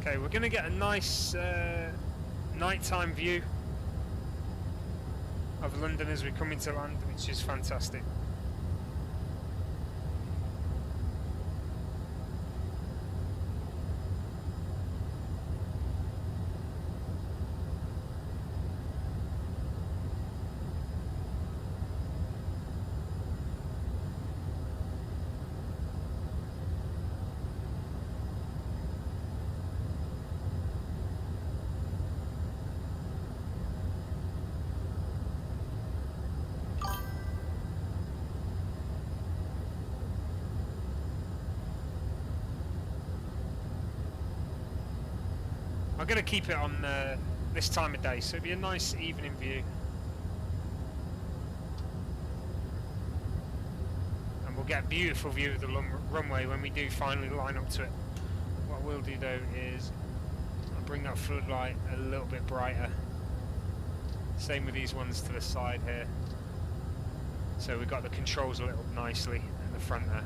Okay, we're going to get a nice nighttime view of London as we come into land, which is fantastic. I'm going to keep it on this time of day, so it'll be a nice evening view. And we'll get a beautiful view of the runway when we do finally line up to it. What we'll do though is I'll bring that floodlight a little bit brighter. Same with these ones to the side here. So we've got the controls lit up nicely in the front there.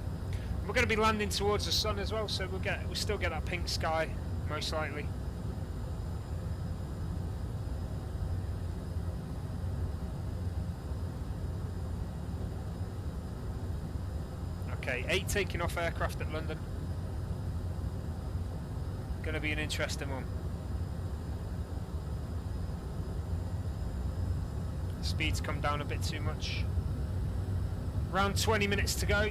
We're going to be landing towards the sun as well, so we'll still get that pink sky most likely. Okay, 8 taking off aircraft at London. Going to be an interesting one. Speeds come down a bit too much. Around 20 minutes to go.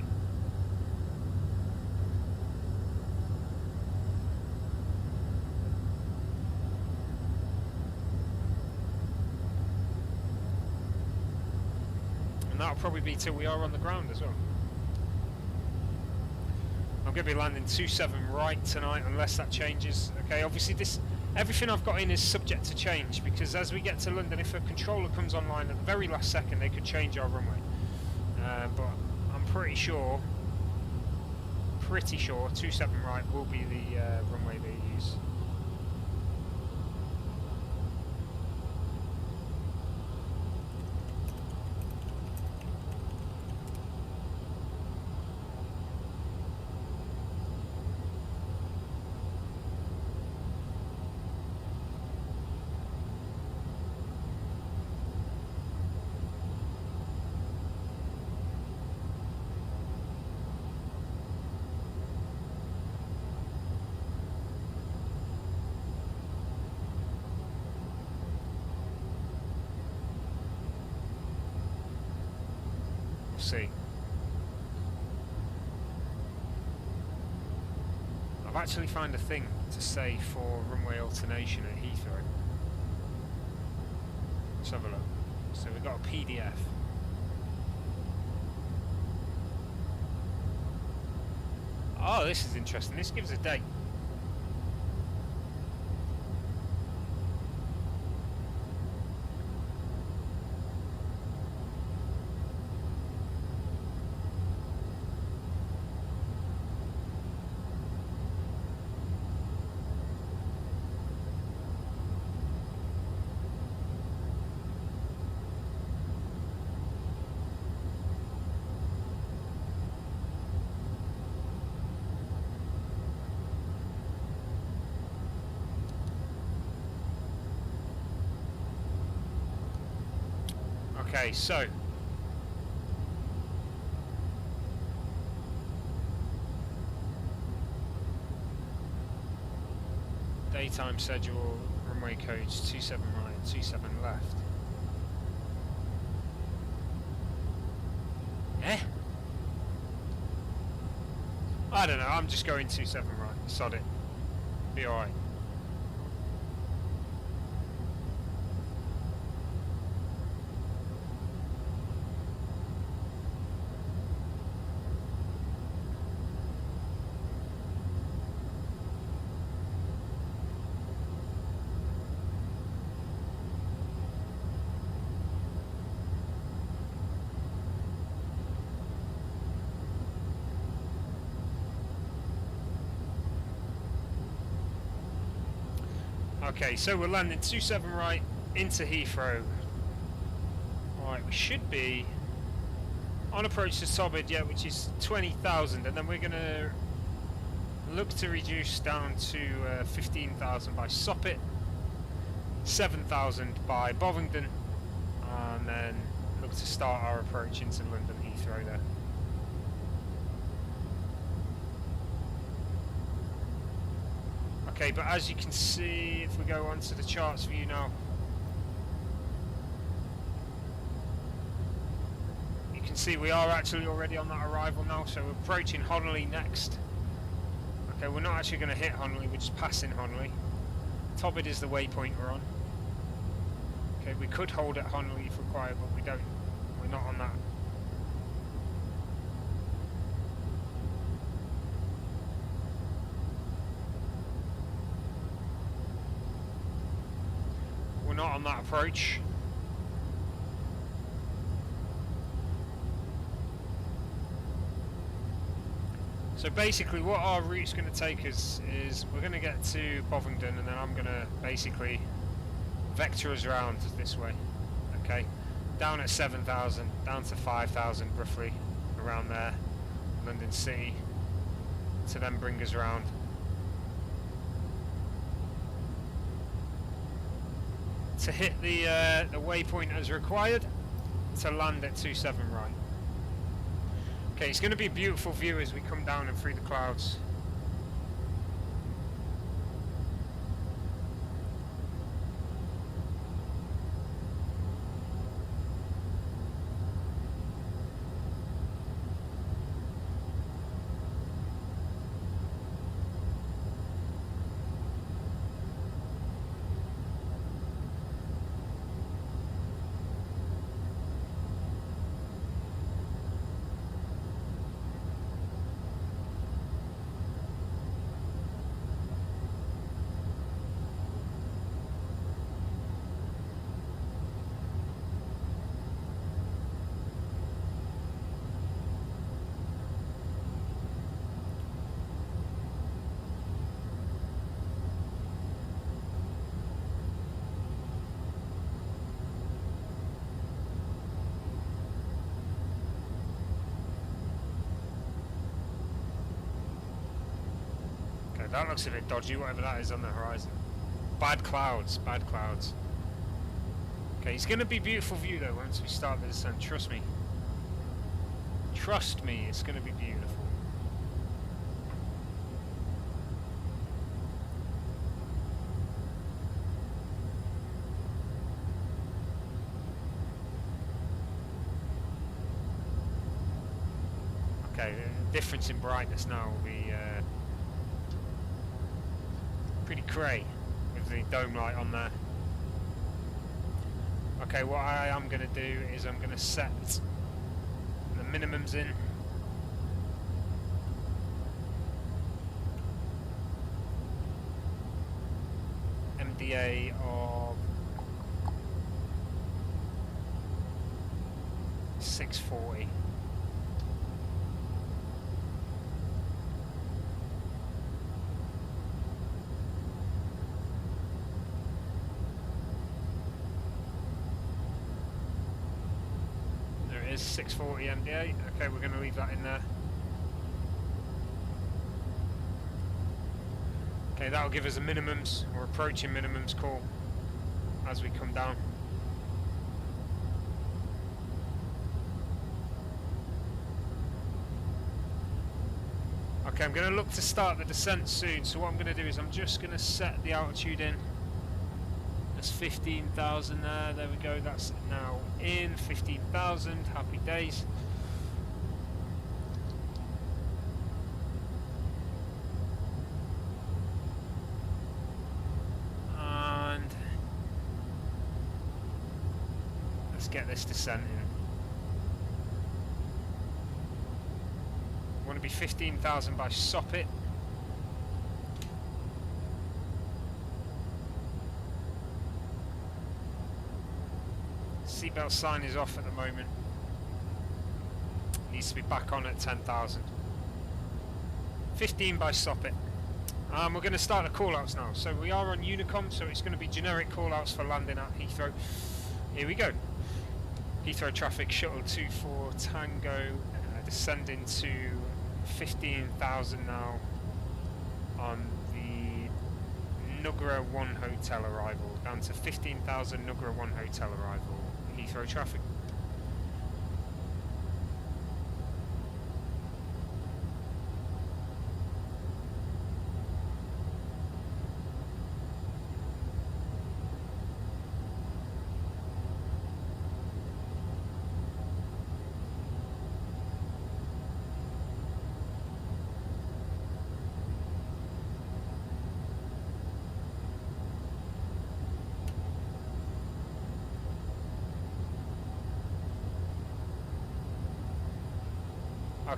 And that'll probably be till we are on the ground as well. I'm going to be landing 27 right tonight unless that changes. Okay, obviously everything I've got in is subject to change, because as we get to London, if a controller comes online at the very last second, they could change our runway. But I'm pretty sure 27 right will be the runway they use. See. I've actually found a thing to say for runway alternation at Heathrow. Let's have a look. So we've got a PDF. Oh, this is interesting. This gives a date. Okay, so daytime schedule, runway codes 27 right, 27 left. Eh? I don't know, I'm just going 27 right, sod it. Be alright. Okay, so we're landing 27 right into Heathrow. Alright, we should be on approach to Sobid, yeah, which is 20,000, and then we're going to look to reduce down to 15,000 by Soppit, 7,000 by Bovingdon, and then look to start our approach into London Heathrow there. Okay, but as you can see, if we go onto the charts view now, you can see we are actually already on that arrival now, so we're approaching Honolulu next. Okay, we're not actually going to hit Honolulu, we're just passing Honolulu. Tobit is the waypoint we're on. Okay, we could hold at Honolulu if required, but we don't. We're not on that. We're not on that approach. So basically what our route's going to take us is we're going to get to Bovingdon, and then I'm going to basically vector us around this way. Okay, down at 7,000, down to 5,000 roughly, around there, London City, to then bring us around. To hit the waypoint as required, to land at 27 right. Okay, it's going to be a beautiful view as we come down and through the clouds. That looks a bit dodgy, whatever that is on the horizon. Bad clouds, bad clouds. Okay, it's going to be a beautiful view though once we start the descent, trust me. Trust me, it's going to be beautiful. Okay, the difference in brightness now will be pretty cray with the dome light on there. Okay, what I am going to do is I'm going to set the minimums in. MDA of 640. There it is, 640 MDA. Okay, we're going to leave that in there. Okay, that'll give us a minimums, or approaching minimums call as we come down. Okay, I'm going to look to start the descent soon, so what I'm going to do is I'm just going to set the altitude in. That's 15,000 there, there we go, that's now in, 15,000, happy days. And let's get this descent in. Want to be 15,000 by soppit. Seatbelt sign is off at the moment. Needs to be back on at 10,000. 15 by soppit. We're going to start the callouts now. So we are on Unicom, so it's going to be generic callouts for landing at Heathrow. Here we go. Heathrow traffic, shuttle 24 Tango, descending to 15,000 now on the Nugra 1 hotel arrival, down to 15,000 Nugra 1 hotel arrival, Heathrow traffic.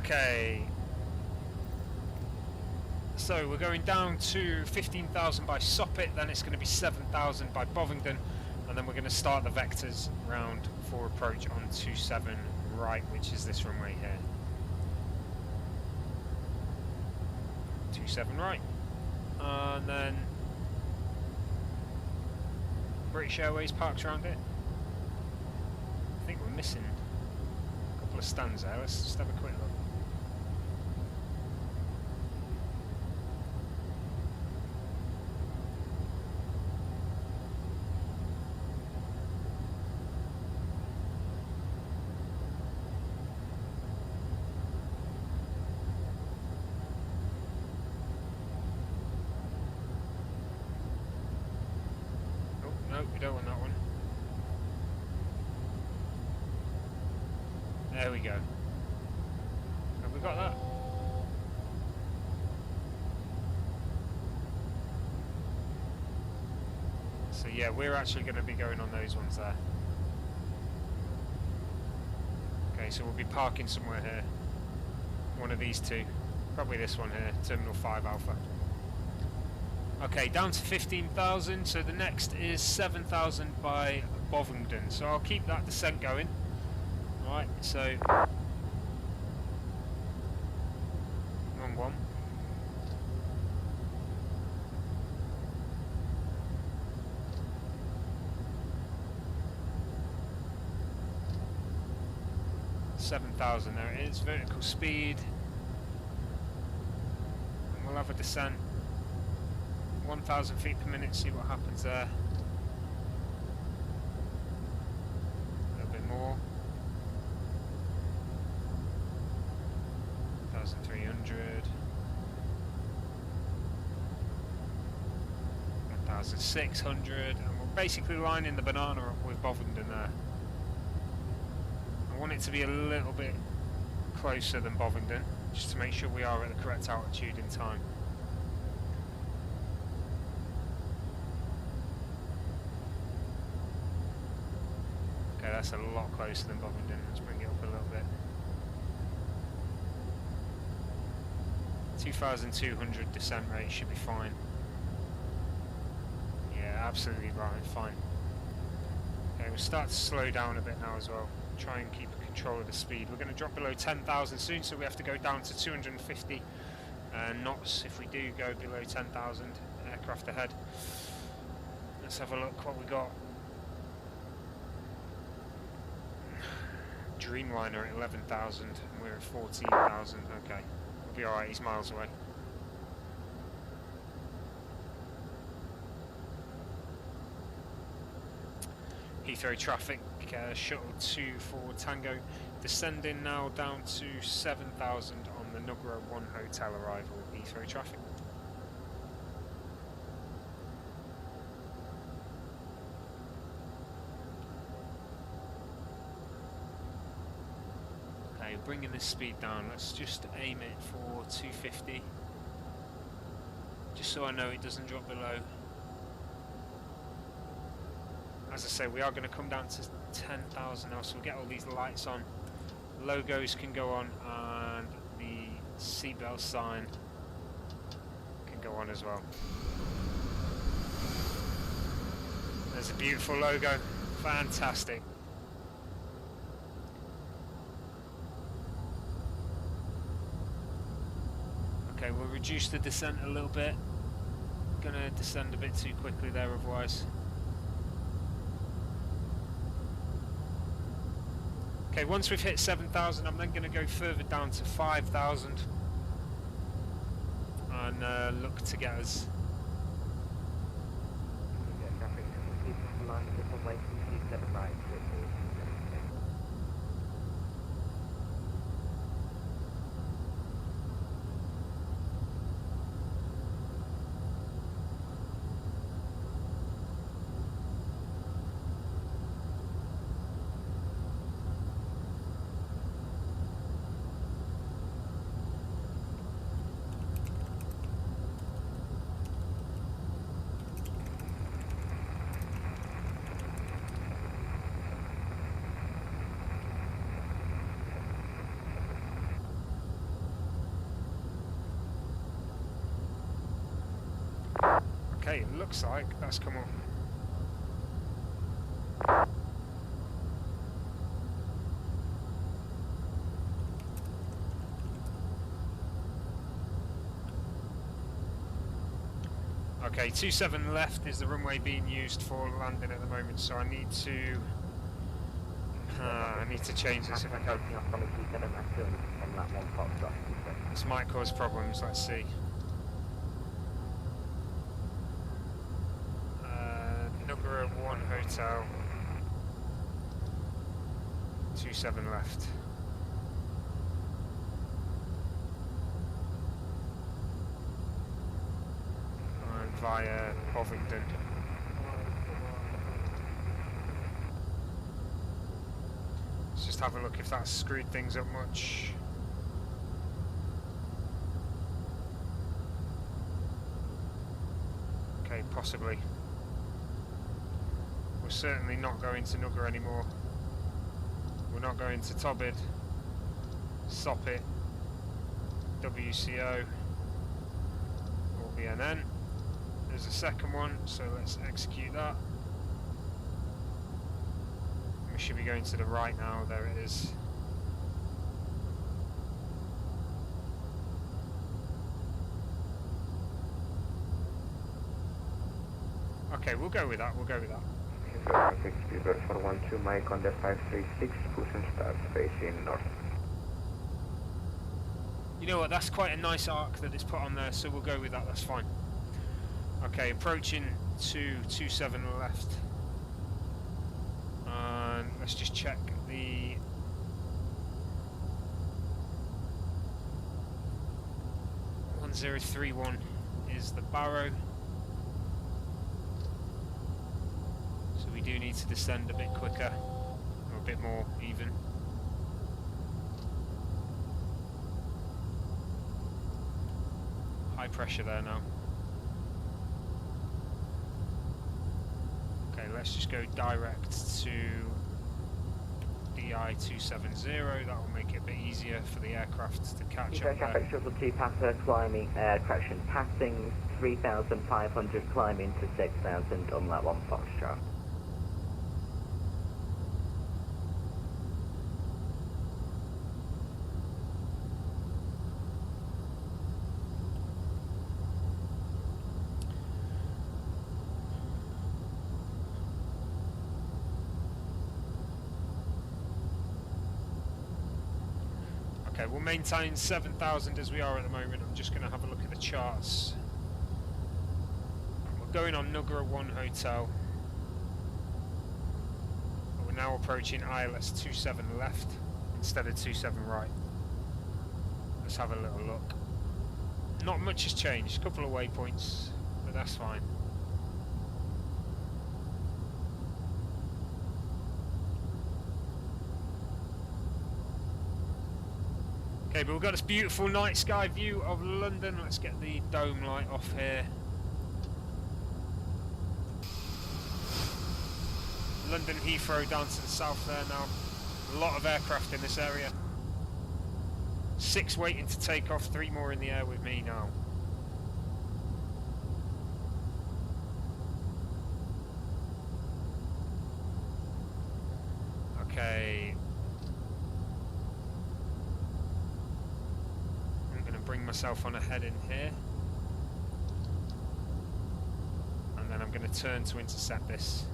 Okay, so we're going down to 15,000 by Soppit, then it's going to be 7,000 by Bovingdon, and then we're going to start the vectors round for approach on 27 right, which is this runway here. 27 right, and then British Airways parks around it. I think we're missing a couple of stands there, let's just have a quick look. We don't want that one. There we go. Have we got that? So yeah, we're actually going to be going on those ones there. Okay, so we'll be parking somewhere here. One of these two. Probably this one here, Terminal 5 Alpha. Okay, down to 15,000, so the next is 7,000 by Bovingdon, so I'll keep that descent going. Right, so... wrong one. $7,000, there it is, vertical speed. And we'll have a descent. 1,000 feet per minute, see what happens there. A little bit more. 1,300. 1,600. And we're basically lining the banana up with Bovingdon there. I want it to be a little bit closer than Bovingdon, just to make sure we are at the correct altitude in time. Okay, that's a lot closer than Bovingdon. Let's bring it up a little bit. 2,200 descent rate should be fine. Yeah, Yeah, absolutely right, fine. Okay, we'll start to slow down a bit now as well. Try and keep control of the speed. We're going to drop below 10,000 soon, so we have to go down to 250 knots if we do go below 10,000. Aircraft ahead. Let's have a look what we got. Dreamliner at 11,000 and we're at 14,000. Okay, we'll be alright, he's miles away. Heathrow traffic, shuttle 2 for Tango, descending now down to 7,000 on the Nugra 1 hotel arrival, Heathrow traffic. Okay, bringing this speed down, let's just aim it for 250, just so I know it doesn't drop below. As I say, we are going to come down to 10,000 now, so we'll get all these lights on. Logos can go on, and the seatbelt sign can go on as well. There's a beautiful logo. Fantastic. Okay, we'll reduce the descent a little bit. Gonna descend a bit too quickly there otherwise. Okay, once we've hit 7,000, I'm then going to go further down to 5,000 and look to get us. Okay, it looks like that's come up. Okay, 27 left is the runway being used for landing at the moment, so I need to change this if I can. This might cause problems, let's see. Nugra 1 hotel, 27 left. And via Bovingdon. Let's just have a look if that's screwed things up much. Okay, possibly. We're certainly not going to Nugra anymore. We're not going to Tobid, Soppit, WCO, or BNN. There's a second one, so let's execute that. We should be going to the right now, there it is. Okay, we'll go with that, we'll go with that. Speedbird 412, Mike on the 536, push and start facing north. You know what, that's quite a nice arc that it's put on there, so we'll go with that, that's fine. Okay, approaching to 27 left. And let's just check the... .1031 is the Barrow. We do need to descend a bit quicker, or a bit more even. High pressure there now. Okay, let's just go direct to the CI270. That will make it a bit easier for the aircraft to catch CRJ up there. traffic shuttle 2 passer climbing, correction, passing 3,500, climbing to 6,000 on that one Foxtrot. Okay, we'll maintain 7,000 as we are at the moment. I'm just going to have a look at the charts. We're going on Nugara 1 Hotel. But we're now approaching ILS 27 left instead of 27 right. Let's have a little look. Not much has changed, a couple of waypoints, but that's fine. Okay, but we've got this beautiful night sky view of London. Let's get the dome light off here. London Heathrow down to the south there now. A lot of aircraft in this area. 6 waiting to take off, 3 more in the air with me now. Okay. Bring myself on ahead in here, and then I'm going to turn to intercept this.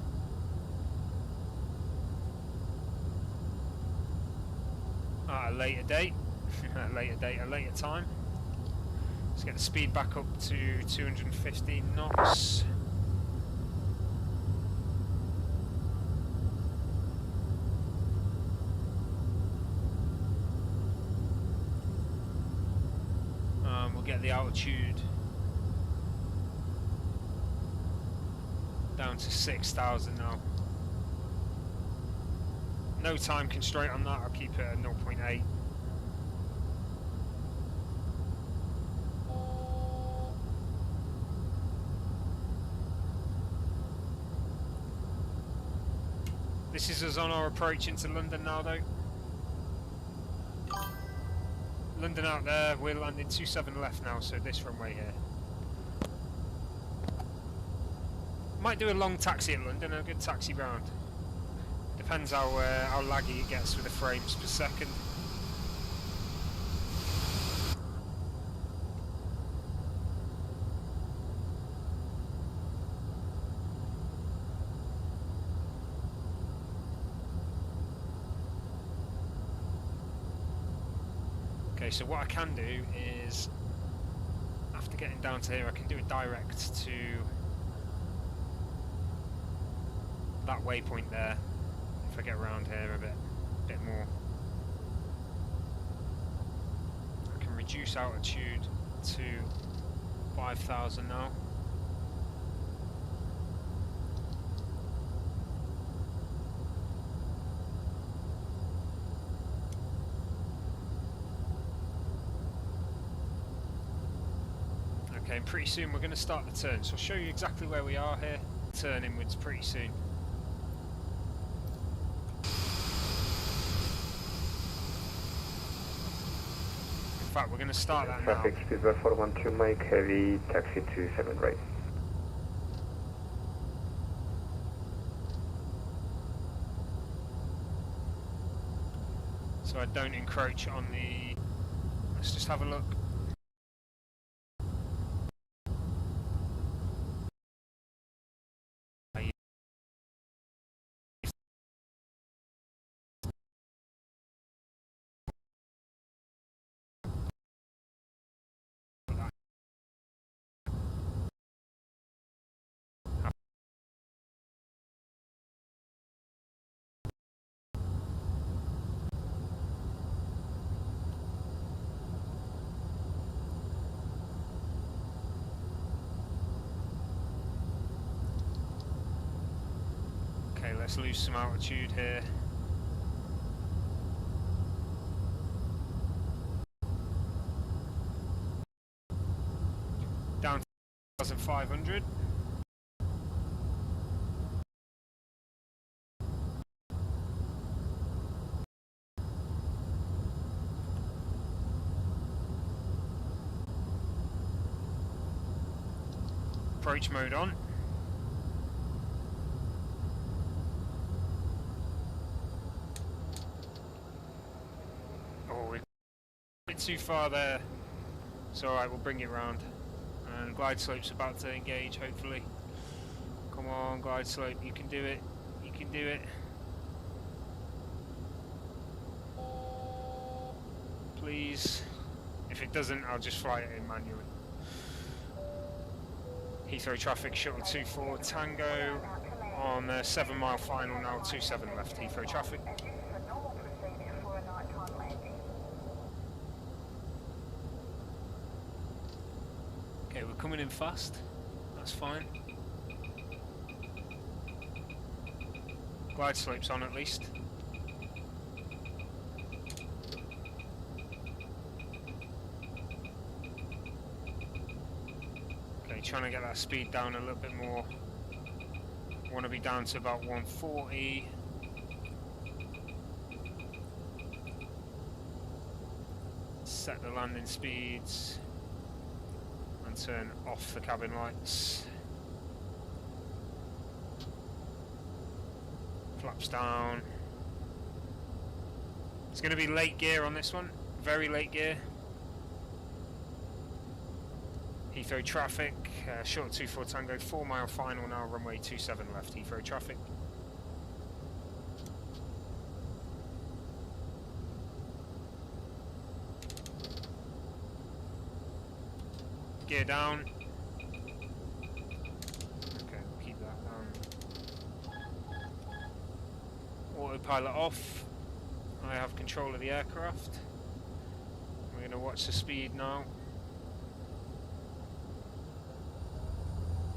At a later date, a later time. Let's get the speed back up to 250 knots. We'll get the altitude down to 6,000 now. No time constraint on that, I'll keep it at 0.8. This is us on our approach into London now though. London out there, we're landing 27 left now, so this runway here. Might do a long taxi at London, a good taxi round. Depends how laggy it gets with the frames per second. Okay, so what I can do is, after getting down to here, I can do a direct to that waypoint there, if I get around here a bit more. I can reduce altitude to 5,000 now. Okay, and pretty soon we're going to start the turn, so I'll show you exactly where we are here. Turn inwards pretty soon. In fact, we're going to start that now. Traffic speed by 412 Mike, heavy, taxi to 7 right. So I don't encroach on the... Let's just have a look. Okay, let's lose some altitude here. Down to 1,500. approach mode on. Oh, we're a bit too far there. It's alright, we'll bring it round. And glide slope's about to engage, hopefully. Come on, glide slope, you can do it. You can do it. Please. If it doesn't, I'll just fly it in manually. Heathrow traffic, shuttle 24 Tango on the 7 mile final now, 27 left, Heathrow traffic. Okay, we're coming in fast, that's fine. Glide slope's on at least. Okay, trying to get that speed down a little bit more. Want to be down to about 140. Set the landing speeds and turn off the cabin lights. Flaps down. It's going to be late gear on this one, very late gear. Heathrow traffic, short 24 Tango, 4 mile final now, runway 27 left, Heathrow traffic. Gear down. Okay, we'll keep that down. Autopilot off. I have control of the aircraft. We're going to watch the speed now.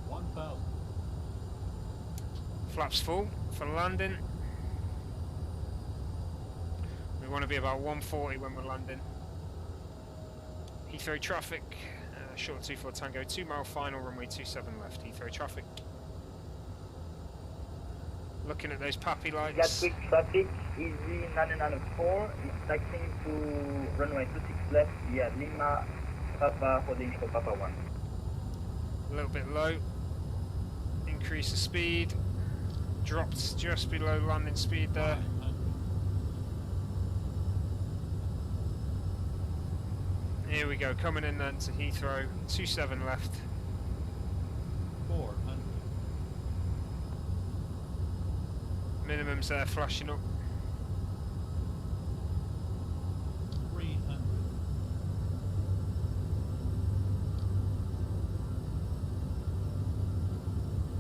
1,000. Flaps full for landing. We want to be about 140 when we're landing. Heathrow traffic, short 24 Tango, 2 mile final, runway 27 left, Heathrow traffic. Looking at those PAPI lights. Gatwick traffic, easy 994, it's taxiing to runway 26 left via Lima, Papa, holding for Papa 1. A little bit low. Increase the speed. Dropped just below landing speed there. Here we go, coming in then to Heathrow, 27 left. 400. Minimums there flashing up. 300.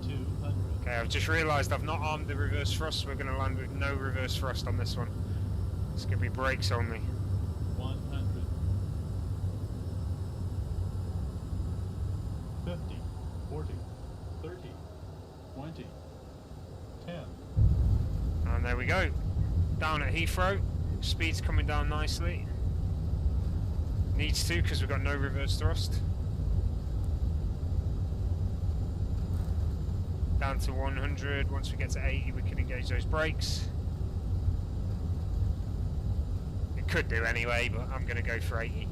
200. Okay, I've just realised I've not armed the reverse thrust. We're going to land with no reverse thrust on this one. It's going to be brakes only. 100. 50. 40. 30. 20. 10. And there we go. Down at Heathrow. Speed's coming down nicely. Needs to because we've got no reverse thrust. Down to 100. Once we get to 80 we can engage those brakes. It could do anyway, but I'm going to go for 80.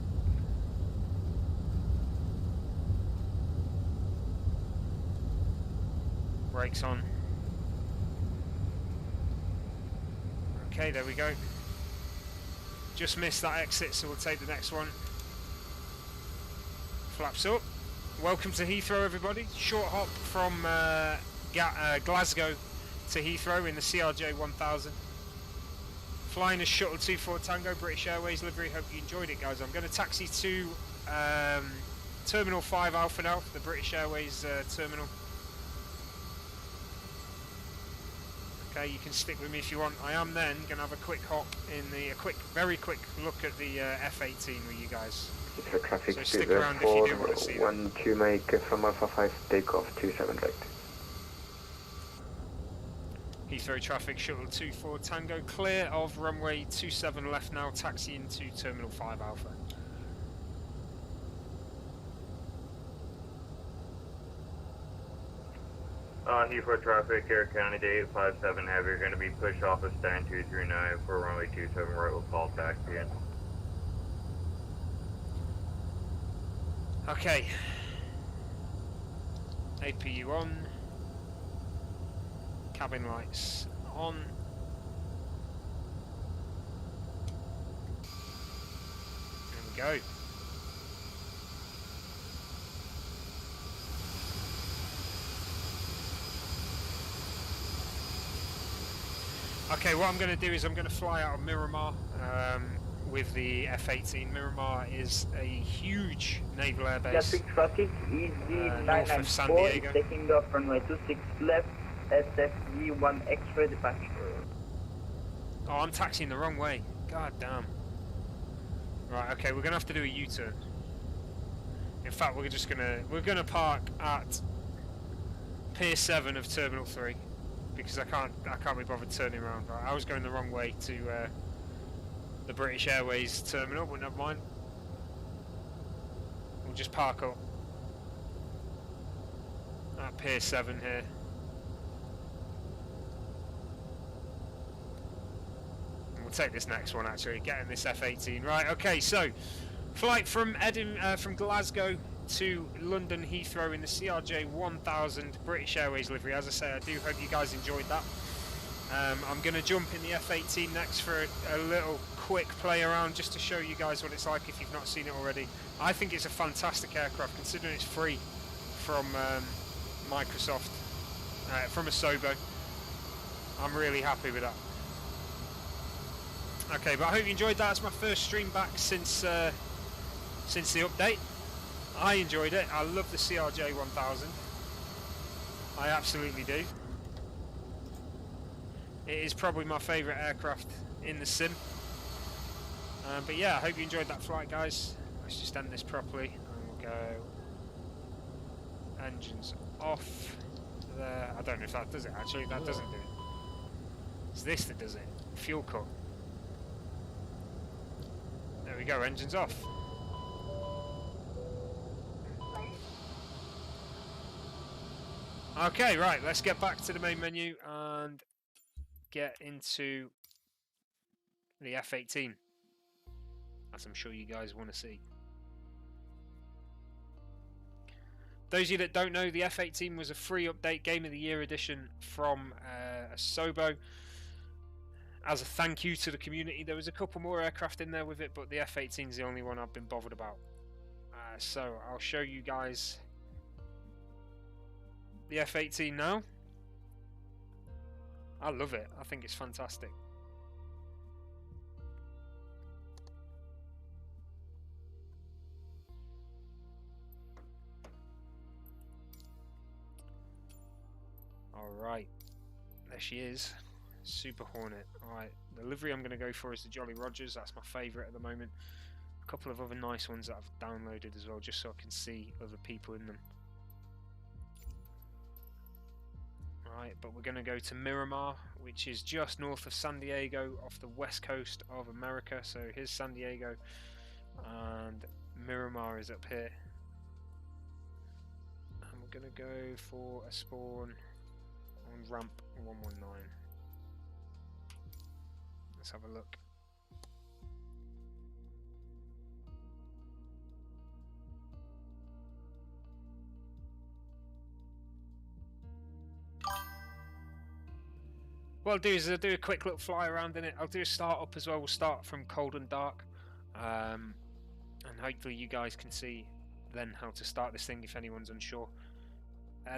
Brakes on. Okay, there we go. Just missed that exit, so we'll take the next one. Flaps up. Welcome to Heathrow, everybody. Short hop from Glasgow to Heathrow in the CRJ1000. Flying as shuttle 24 Tango, British Airways livery. Hope you enjoyed it, guys. I'm going to taxi to Terminal 5 Alpha now, the British Airways terminal. Okay, you can stick with me if you want. I am then going to have a quick hop in the very quick look at the F-18 with you guys. Heathrow traffic, So stick around if you do want to see that. 1 to make from Alpha 5 takeoff 27 right. Heathrow traffic, shuttle 24 Tango, clear of runway 27 left now, taxiing to Terminal 5 Alpha. Heathrow traffic, Air County to 857 Heavy, you're going to be pushed off of stand 239 for runway 27 right with call taxi in. Okay. APU on. Cabin lights on. There we go. Okay, what I'm going to do is I'm going to fly out of Miramar with the F-18. Miramar is a huge naval airbase. Gatwick traffic, easy north of San 994 Diego. is taking off runway 26 left, SFD1 X-ray departure. Oh, I'm taxiing the wrong way. God damn. Right, okay, we're gonna have to do a U-turn. In fact, we're gonna park at Pier 7 of Terminal 3 because I can't be bothered turning around. Right, I was going the wrong way to the British Airways terminal, but never mind. We'll just park up at Pier 7 here. And we'll take this next one actually, getting this F-18. Right, okay, so flight from Glasgow to London Heathrow in the CRJ1000 British Airways livery. As I say, I do hope you guys enjoyed that. I'm going to jump in the F-18 next for a little quick play around just to show you guys what it's like if you've not seen it already. I think it's a fantastic aircraft considering it's free from Microsoft, from ASUS. I'm really happy with that. Okay, but I hope you enjoyed that. It's my first stream back since the update. I enjoyed it. I love the CRJ1000. I absolutely do. It is probably my favourite aircraft in the sim. But yeah, I hope you enjoyed that flight, guys. Let's just end this properly. And we'll go engines off there. I don't know if that does it actually. That doesn't do it. It's this that does it. Fuel cut. There we go, engines off. Okay, right, let's get back to the main menu and get into the F-18, as I'm sure you guys want to see. Those of you that don't know, the F-18 was a free update Game of the Year edition from ASUS. As a thank you to the community, there was a couple more aircraft in there with it, but the F-18 is the only one I've been bothered about. So I'll show you guys the F-18 now. I love it. I think it's fantastic. Alright, there she is. Super Hornet. Alright, the livery I'm going to go for is the Jolly Rogers. That's my favourite at the moment. A couple of other nice ones that I've downloaded as well, just so I can see other people in them. Right, but we're going to go to Miramar, which is just north of San Diego, off the west coast of America. So here's San Diego, and Miramar is up here. And we're going to go for a spawn on ramp 119. Let's have a look. What I'll do is I'll do a quick little fly around in it. I'll do a start up as well. We'll start from cold and dark, and hopefully you guys can see then how to start this thing if anyone's unsure.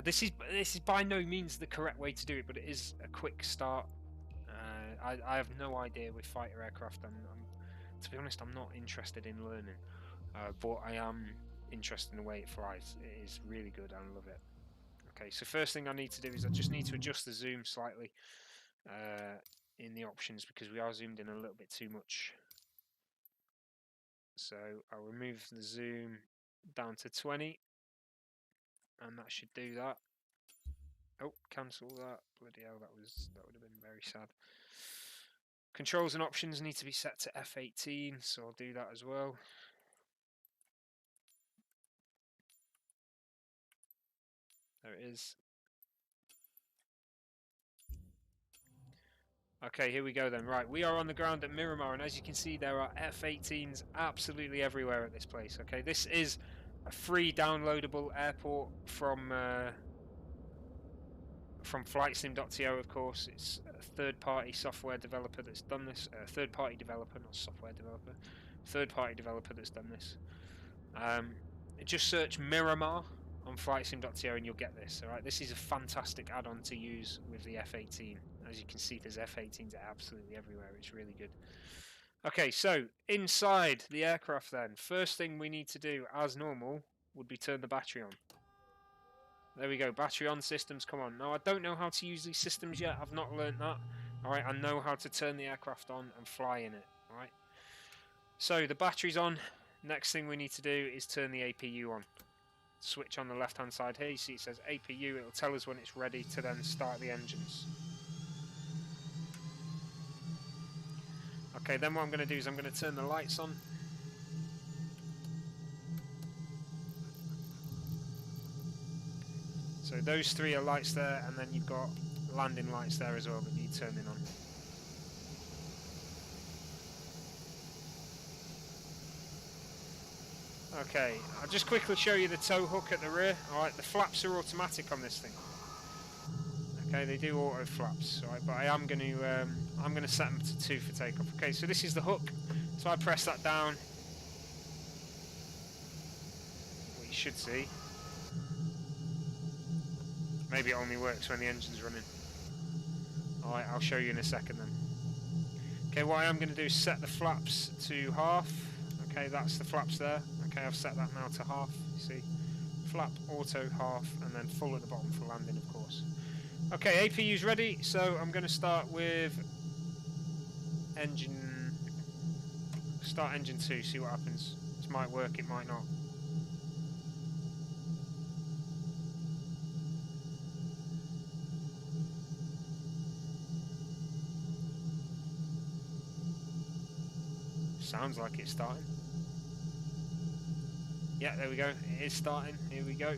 This is by no means the correct way to do it, but it is a quick start. I have no idea with fighter aircraft, and to be honest, I'm not interested in learning, but I am interested in the way it flies. It is really good, and I love it. Okay, so first thing I need to do is I just need to adjust the zoom slightly in the options because we are zoomed in a little bit too much. So I'll remove the zoom down to 20, and that should do that. Oh, cancel that. Bloody hell, that would have been very sad. Controls and options need to be set to F-18, so I'll do that as well. There it is. Okay, here we go then. Right, we are on the ground at Miramar, and as you can see, there are F-18s absolutely everywhere at this place. Okay, this is a free downloadable airport from from FlightSim.to, of course. It's a third-party software developer that's done this. Third-party developer, not software developer. Third-party developer that's done this. Just search Miramar on FlightSim.to and you'll get this. Alright, this is a fantastic add-on to use with the F-18. As you can see, there's F-18s absolutely everywhere. It's really good. Okay, so inside the aircraft then, first thing we need to do, as normal, would be turn the battery on. There we go, battery on, systems, come on. Now, I don't know how to use these systems yet. I've not learnt that. Alright, I know how to turn the aircraft on and fly in it. Alright. So, the battery's on. Next thing we need to do is turn the APU on. Switch on the left-hand side here. You see it says APU. It'll tell us when it's ready to then start the engines. Okay, then what I'm going to do is I'm going to turn the lights on. So those three are lights there, and then you've got landing lights there as well that need turning on. Okay, I'll just quickly show you the tow hook at the rear. Alright, the flaps are automatic on this thing. Okay, they do auto flaps, right? But I'm going to set them to 2 for takeoff. Okay, so this is the hook. So I press that down. What you should see. Maybe it only works when the engine's running. Alright, I'll show you in a second then. Okay, what I am going to do is set the flaps to half. Okay, that's the flaps there. Okay, I've set that now to half. You see, flap, auto, half, and then full at the bottom for landing, of course. Okay, APU's ready, so I'm going to start with engine. Start engine 2, see what happens. This might work, it might not. Sounds like it's starting. Yeah, there we go. It is starting. Here we go.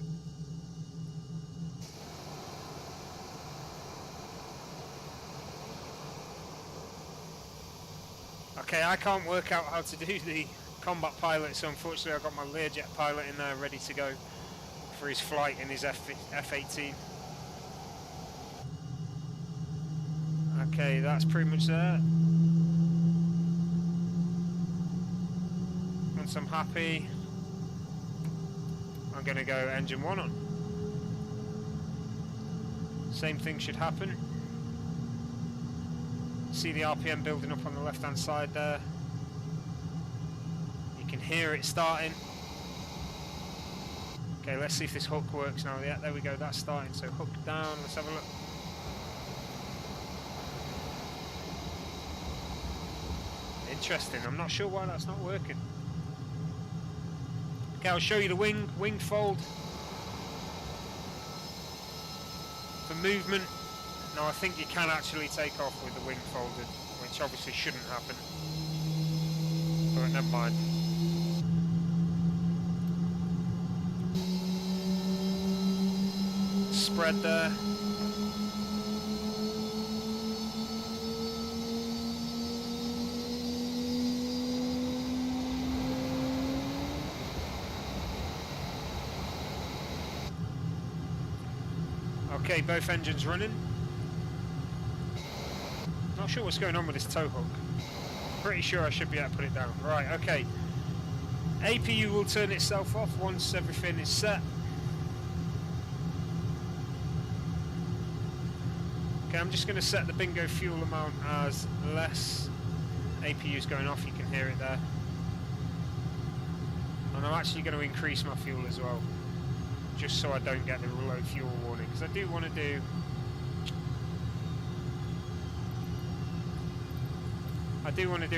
Okay, I can't work out how to do the combat pilot, so unfortunately I've got my Learjet pilot in there ready to go for his flight in his F-18. Okay, that's pretty much there. Once I'm happy, I'm going to go engine 1 on. Same thing should happen. See the RPM building up on the left hand side there. You can hear it starting. Okay, let's see if this hook works now. Yeah, there we go, that's starting. So hook down, let's have a look. Interesting, I'm not sure why that's not working. Okay, I'll show you the wing fold for movement. Now I think you can actually take off with the wing folded, which obviously shouldn't happen, but never mind. Spread there. Okay, both engines running. Not sure what's going on with this tow hook. Pretty sure I should be able to put it down. Right, okay. APU will turn itself off once everything is set. Okay, I'm just going to set the bingo fuel amount as less. APU's going off, you can hear it there. And I'm actually going to increase my fuel as well, just so I don't get the low fuel warning, because I do want to do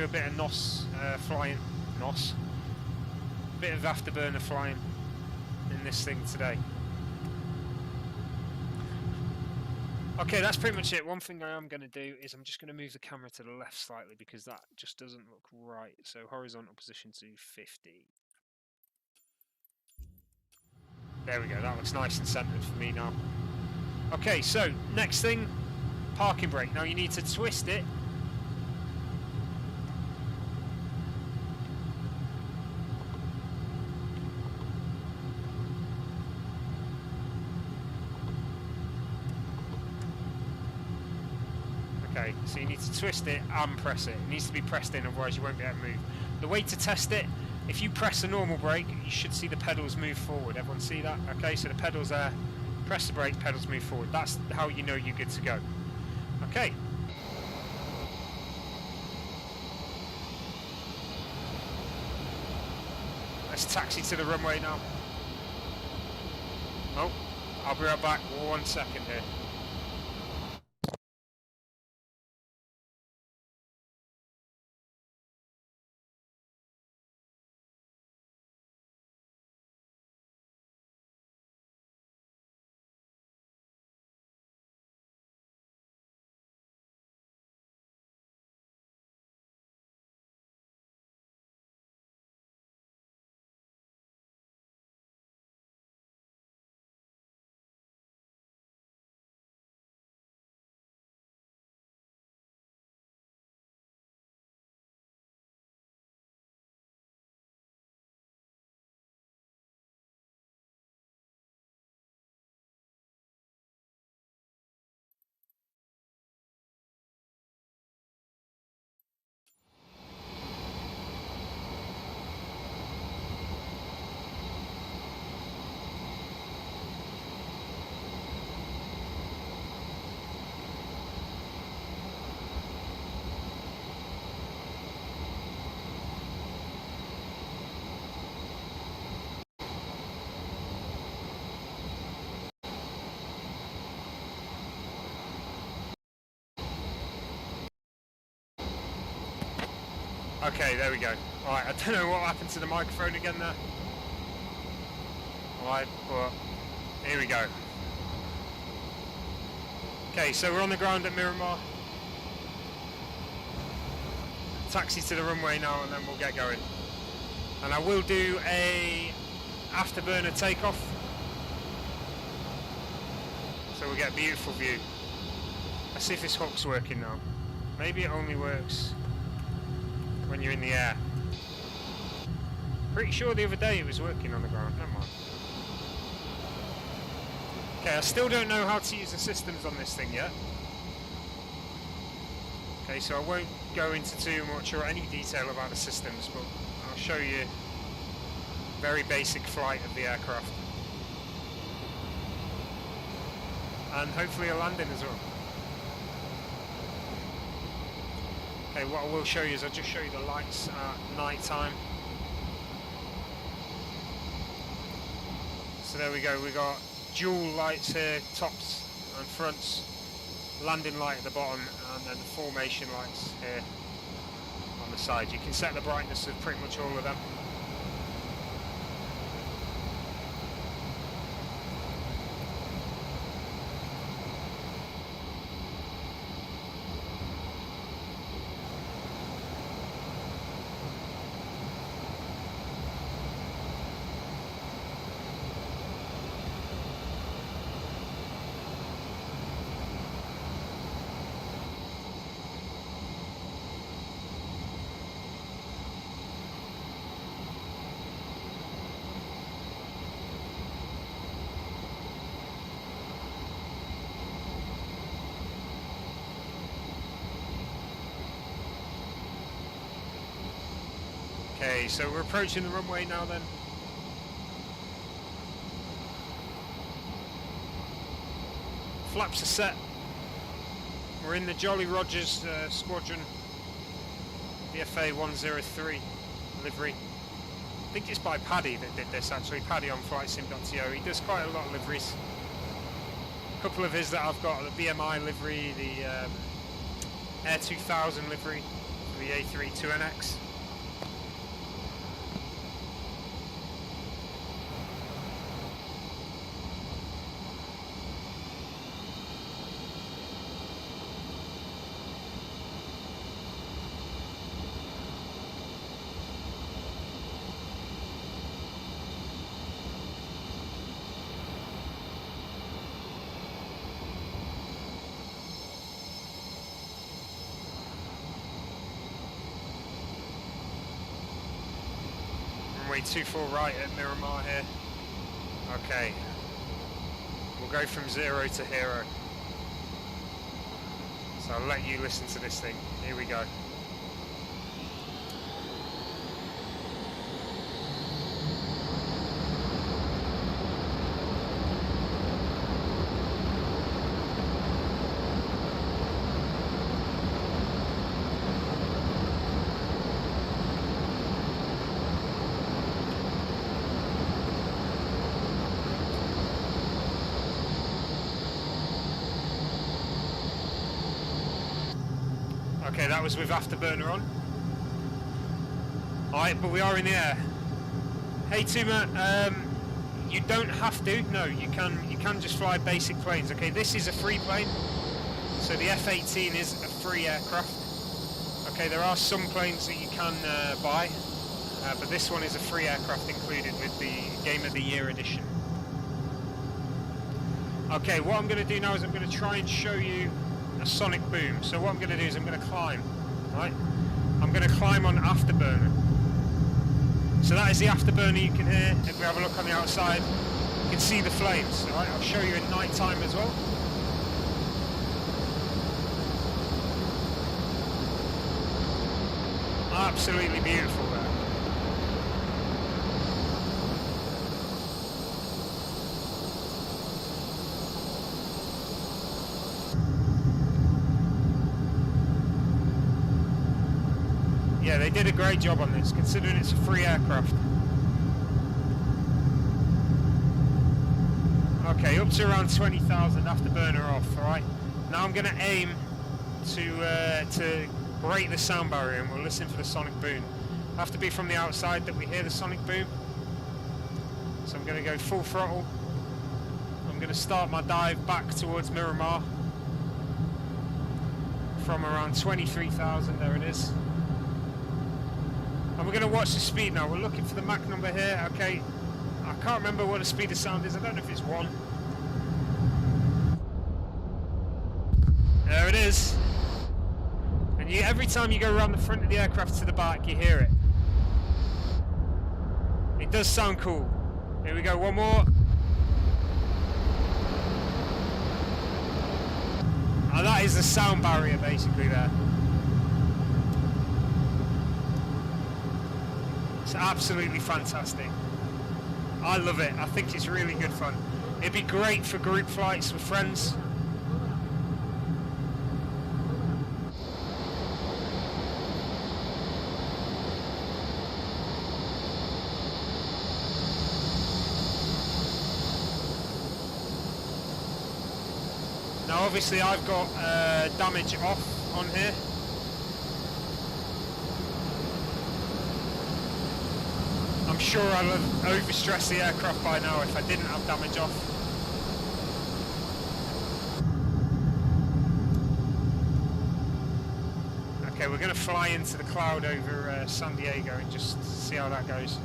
a bit of NOS flying, a bit of afterburner flying in this thing today. Okay, that's pretty much it. One thing I am going to do is I'm just going to move the camera to the left slightly, because that just doesn't look right. So horizontal position to 50. There we go, that looks nice and centered for me now. Okay, so next thing, parking brake. Now you need to twist it. Okay, so you need to twist it and press it. It needs to be pressed in, otherwise you won't be able to move. The way to test it, if you press a normal brake, you should see the pedals move forward. Everyone see that? Okay, so the pedals there, press the brake, pedals move forward. That's how you know you're good to go. Okay. Let's taxi to the runway now. Oh, I'll be right back. 1 second here. Okay, there we go. Alright, I don't know what happened to the microphone again there. Alright, but here we go. Okay, so we're on the ground at Miramar. Taxi to the runway now and then we'll get going. And I will do a afterburner takeoff. So we'll get a beautiful view. Let's see if this hook's working now. Maybe it only works when you're in the air. Pretty sure the other day it was working on the ground, never mind. Okay, I still don't know how to use the systems on this thing yet. Okay, so I won't go into too much or any detail about the systems, but I'll show you very basic flight of the aircraft. And hopefully a landing as well. Okay, what I will show you is I'll just show you the lights at night time. So there we go, we got dual lights here, tops and fronts, landing light at the bottom, and then the formation lights here on the side. You can set the brightness of pretty much all of them. Okay, so we're approaching the runway now then. Flaps are set. We're in the Jolly Rogers Squadron VFA103 livery. I think it's by Paddy that did this actually, Paddy on FlightSim.to. He does quite a lot of liveries. A couple of his that I've got, the BMI livery, the Air 2000 livery, the A32NX. Runway 24 right at Miramar here. Okay. We'll go from 0 to hero. So I'll let you listen to this thing. Here we go. Okay, that was with afterburner on. Alright, but we are in the air. Hey Tuma, you don't have to. No, you can just fly basic planes. Okay, this is a free plane, so the F-18 is a free aircraft. Okay, there are some planes that you can buy, but this one is a free aircraft included with the Game of the Year edition. Okay, what I'm going to do now is I'm going to try and show you a sonic boom. So what I'm going to do is I'm going to climb, right? I'm going to climb on afterburner. So that is the afterburner you can hear. If we have a look on the outside, you can see the flames, alright? I'll show you at night time as well. Absolutely beautiful there. Yeah, they did a great job on this, considering it's a free aircraft. Okay, up to around 20,000 afterburner off, alright? Now I'm going to aim to break the sound barrier and we'll listen for the sonic boom. Have to be from the outside that we hear the sonic boom. So I'm going to go full throttle. I'm going to start my dive back towards Miramar from around 23,000, there it is. And we're going to watch the speed now. We're looking for the Mach number here. Okay, I can't remember what the speed of sound is. I don't know if it's 1. There it is. And every time you go around the front of the aircraft to the back, you hear it. It does sound cool. Here we go, one more. Oh, that is the sound barrier basically there. It's absolutely fantastic. I love it. I think it's really good fun. It'd be great for group flights with friends. Now obviously I've got damage off on here. I'm sure I'll have overstressed the aircraft by now if I didn't have damage off. Okay, we're going to fly into the cloud over San Diego and just see how that goes.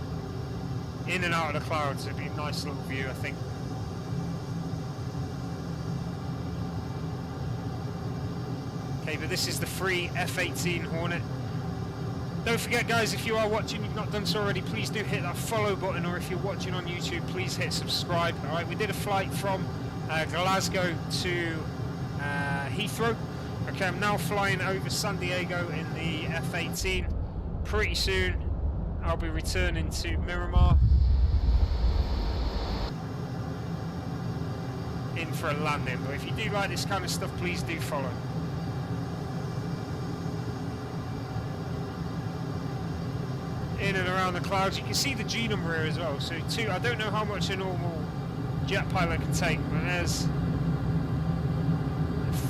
In and out of the clouds, it'd be a nice little view, I think. Okay, but this is the free F-18 Hornet. Don't forget guys, if you are watching, you've not done so already, please do hit that follow button, or if you're watching on YouTube, please hit subscribe. Alright, we did a flight from Glasgow to Heathrow. Okay, I'm now flying over San Diego in the F-18. Pretty soon I'll be returning to Miramar in for a landing. But if you do like this kind of stuff, please do follow. In and around the clouds, you can see the G number here as well. So I don't know how much a normal jet pilot can take, but there's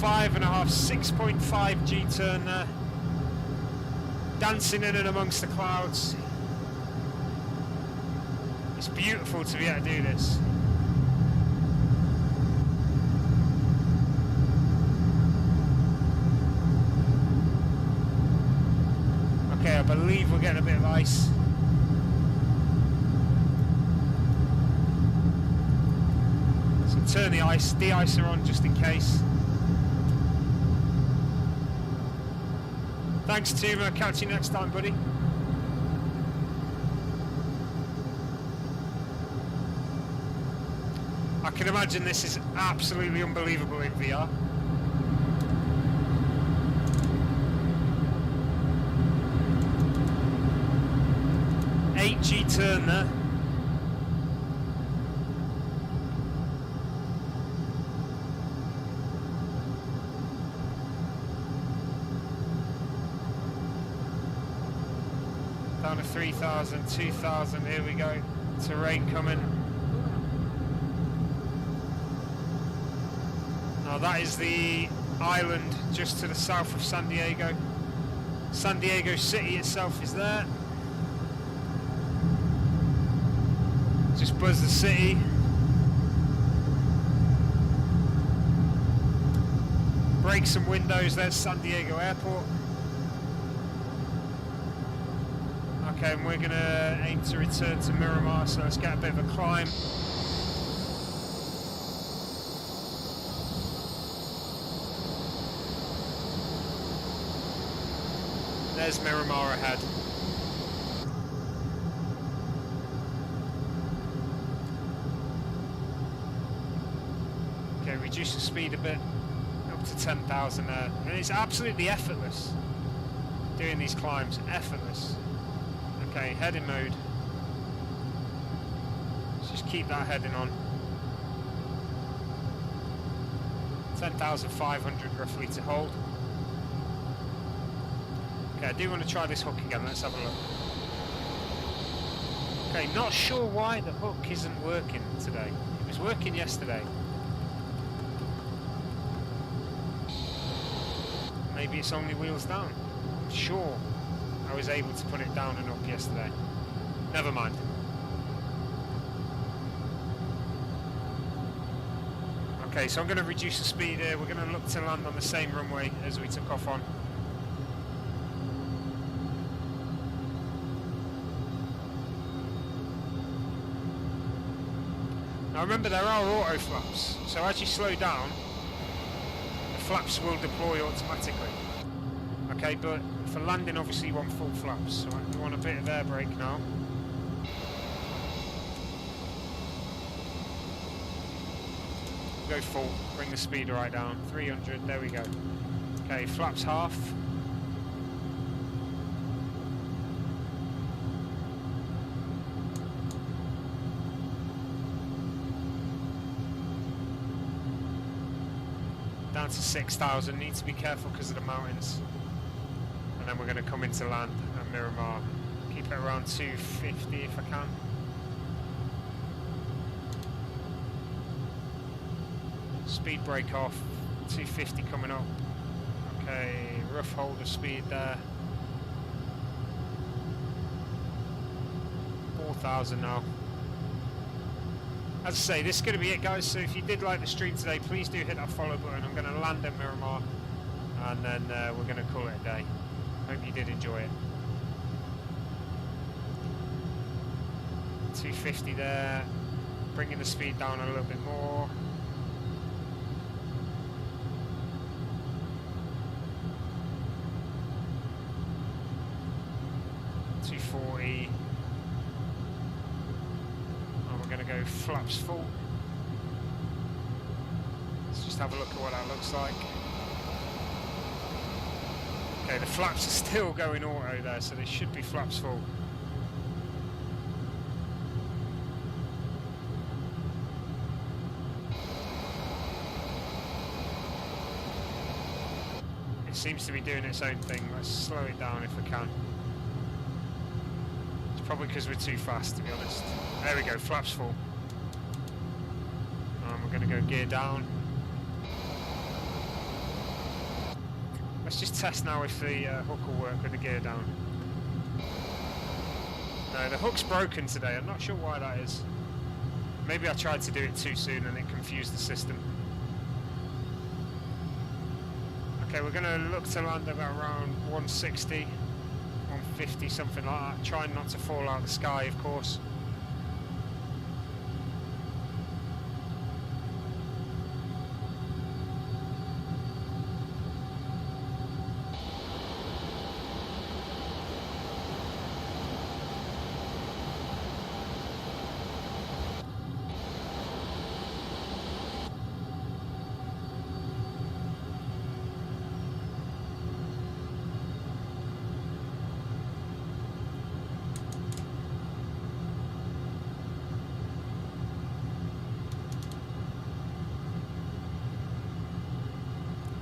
5.5, 6.5 G turn there, dancing in and amongst the clouds. It's beautiful to be able to do this. Okay, I believe we're getting a bit of ice. So turn the ice, de-icer on just in case. Thanks Tuma, catch you next time buddy. I can imagine this is absolutely unbelievable in VR. turn there. Down to 3,000, 2,000, here we go. Terrain coming. Now that is the island just to the south of San Diego. San Diego City itself is there. Just buzz the city. Break some windows, there's San Diego Airport. Okay, and we're going to aim to return to Miramar, so let's get a bit of a climb. There's Miramar ahead. Okay, reduce the speed a bit, up to 10,000 there. And it's absolutely effortless doing these climbs, effortless. Okay, heading mode. Let's just keep that heading on. 10,500 roughly to hold. Okay, I do want to try this hook again, let's have a look. Okay, not sure why the hook isn't working today. It was working yesterday. Maybe it's only wheels down. I'm sure I was able to put it down and up yesterday. Never mind. Okay, so I'm going to reduce the speed here. We're going to look to land on the same runway as we took off on. Now remember, there are auto flaps, so as you slow down, the flaps will deploy automatically. Okay, but for landing obviously you want full flaps, so you want a bit of air brake now. Go full, bring the speed right down, 300, there we go. Okay, flaps half. Down to 6,000, need to be careful because of the mountains. And then we're going to come into land at Miramar. Keep it around 250 if I can. Speed brake off, 250 coming up. Okay, rough hold of speed there. 4,000 now. As I say, this is going to be it, guys, so if you did like the stream today, please do hit that follow button. I'm going to land at Miramar, and then we're going to call it a day. Hope you did enjoy it. 250 there, bringing the speed down a little bit more. Go flaps full. Let's just have a look at what that looks like. Okay, the flaps are still going auto there, so they should be flaps full. It seems to be doing its own thing. Let's slow it down if we can. It's probably because we're too fast, to be honest. There we go, flaps full. And we're going to go gear down. Let's just test now if the hook will work with the gear down. No, the hook's broken today. I'm not sure why that is. Maybe I tried to do it too soon and it confused the system. Okay, we're going to look to land about around 160, 150, something like that. Trying not to fall out of the sky, of course.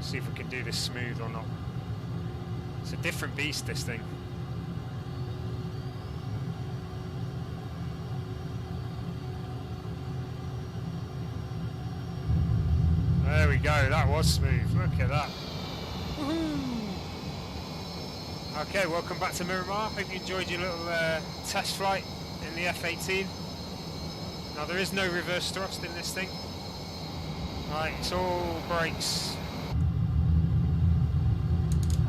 See if we can do this smooth or not. It's a different beast, this thing. There we go, that was smooth. Look at that. Woohoo! Okay, welcome back to Miramar. Hope you enjoyed your little test flight in the F-18. Now there is no reverse thrust in this thing. Right, it's all brakes.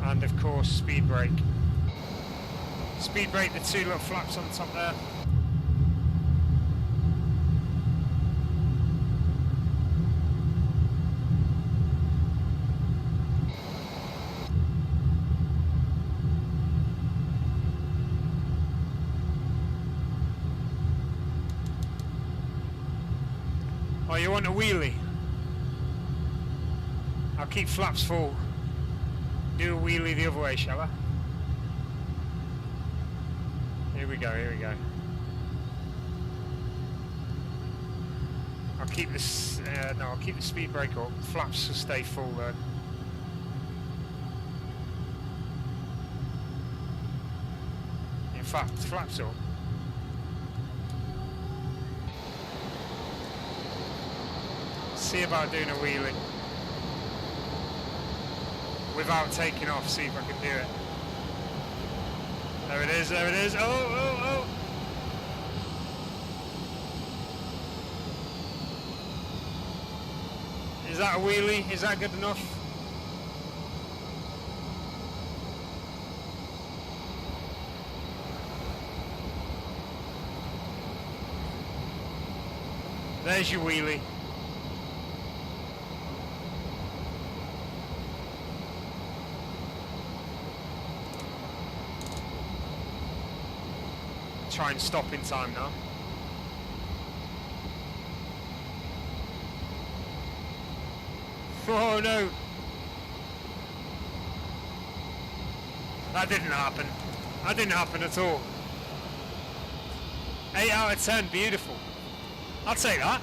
And of course speed brake. Speed brake, the two little flaps on top there. Oh, you want a wheelie? I'll keep flaps full. Do a wheelie the other way, shall I? Here we go, here we go. I'll keep this, no, I'll keep the speed brake up. Flaps will stay full though. In fact, flaps up. See about doing a wheelie. Without taking off, see if I can do it. There it is, there it is. Oh, oh, oh. Is that a wheelie? Is that good enough? There's your wheelie. Try and stop in time now. Oh no! That didn't happen. That didn't happen at all. 8 out of 10, beautiful. I'll take that.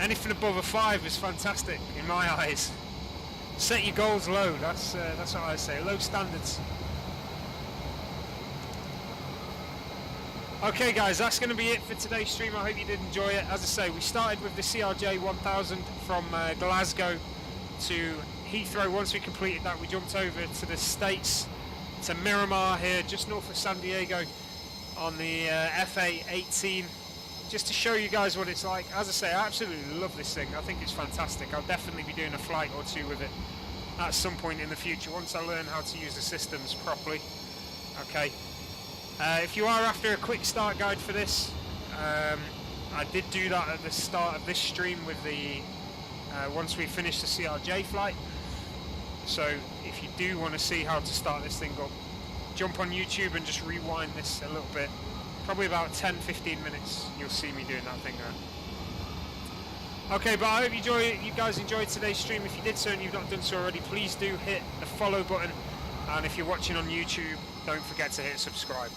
Anything above a 5 is fantastic in my eyes. Set your goals low. That's what I say. Low standards. Okay guys, that's going to be it for today's stream. I hope you did enjoy it. As I say, we started with the CRJ1000 from Glasgow to Heathrow. Once we completed that, we jumped over to the States, to Miramar here, just north of San Diego, on the FA-18, just to show you guys what it's like. As I say, I absolutely love this thing. I think it's fantastic. I'll definitely be doing a flight or two with it at some point in the future, once I learn how to use the systems properly. Okay. If you are after a quick start guide for this, I did do that at the start of this stream with the once we finish the CRJ flight. So if you do want to see how to start this thing up, jump on YouTube and just rewind this a little bit, probably about 10-15 minutes, you'll see me doing that thing there. Okay, but I hope you guys enjoyed today's stream. If you did so and you've not done so already, please do hit the follow button, and if you're watching on YouTube, don't forget to hit subscribe.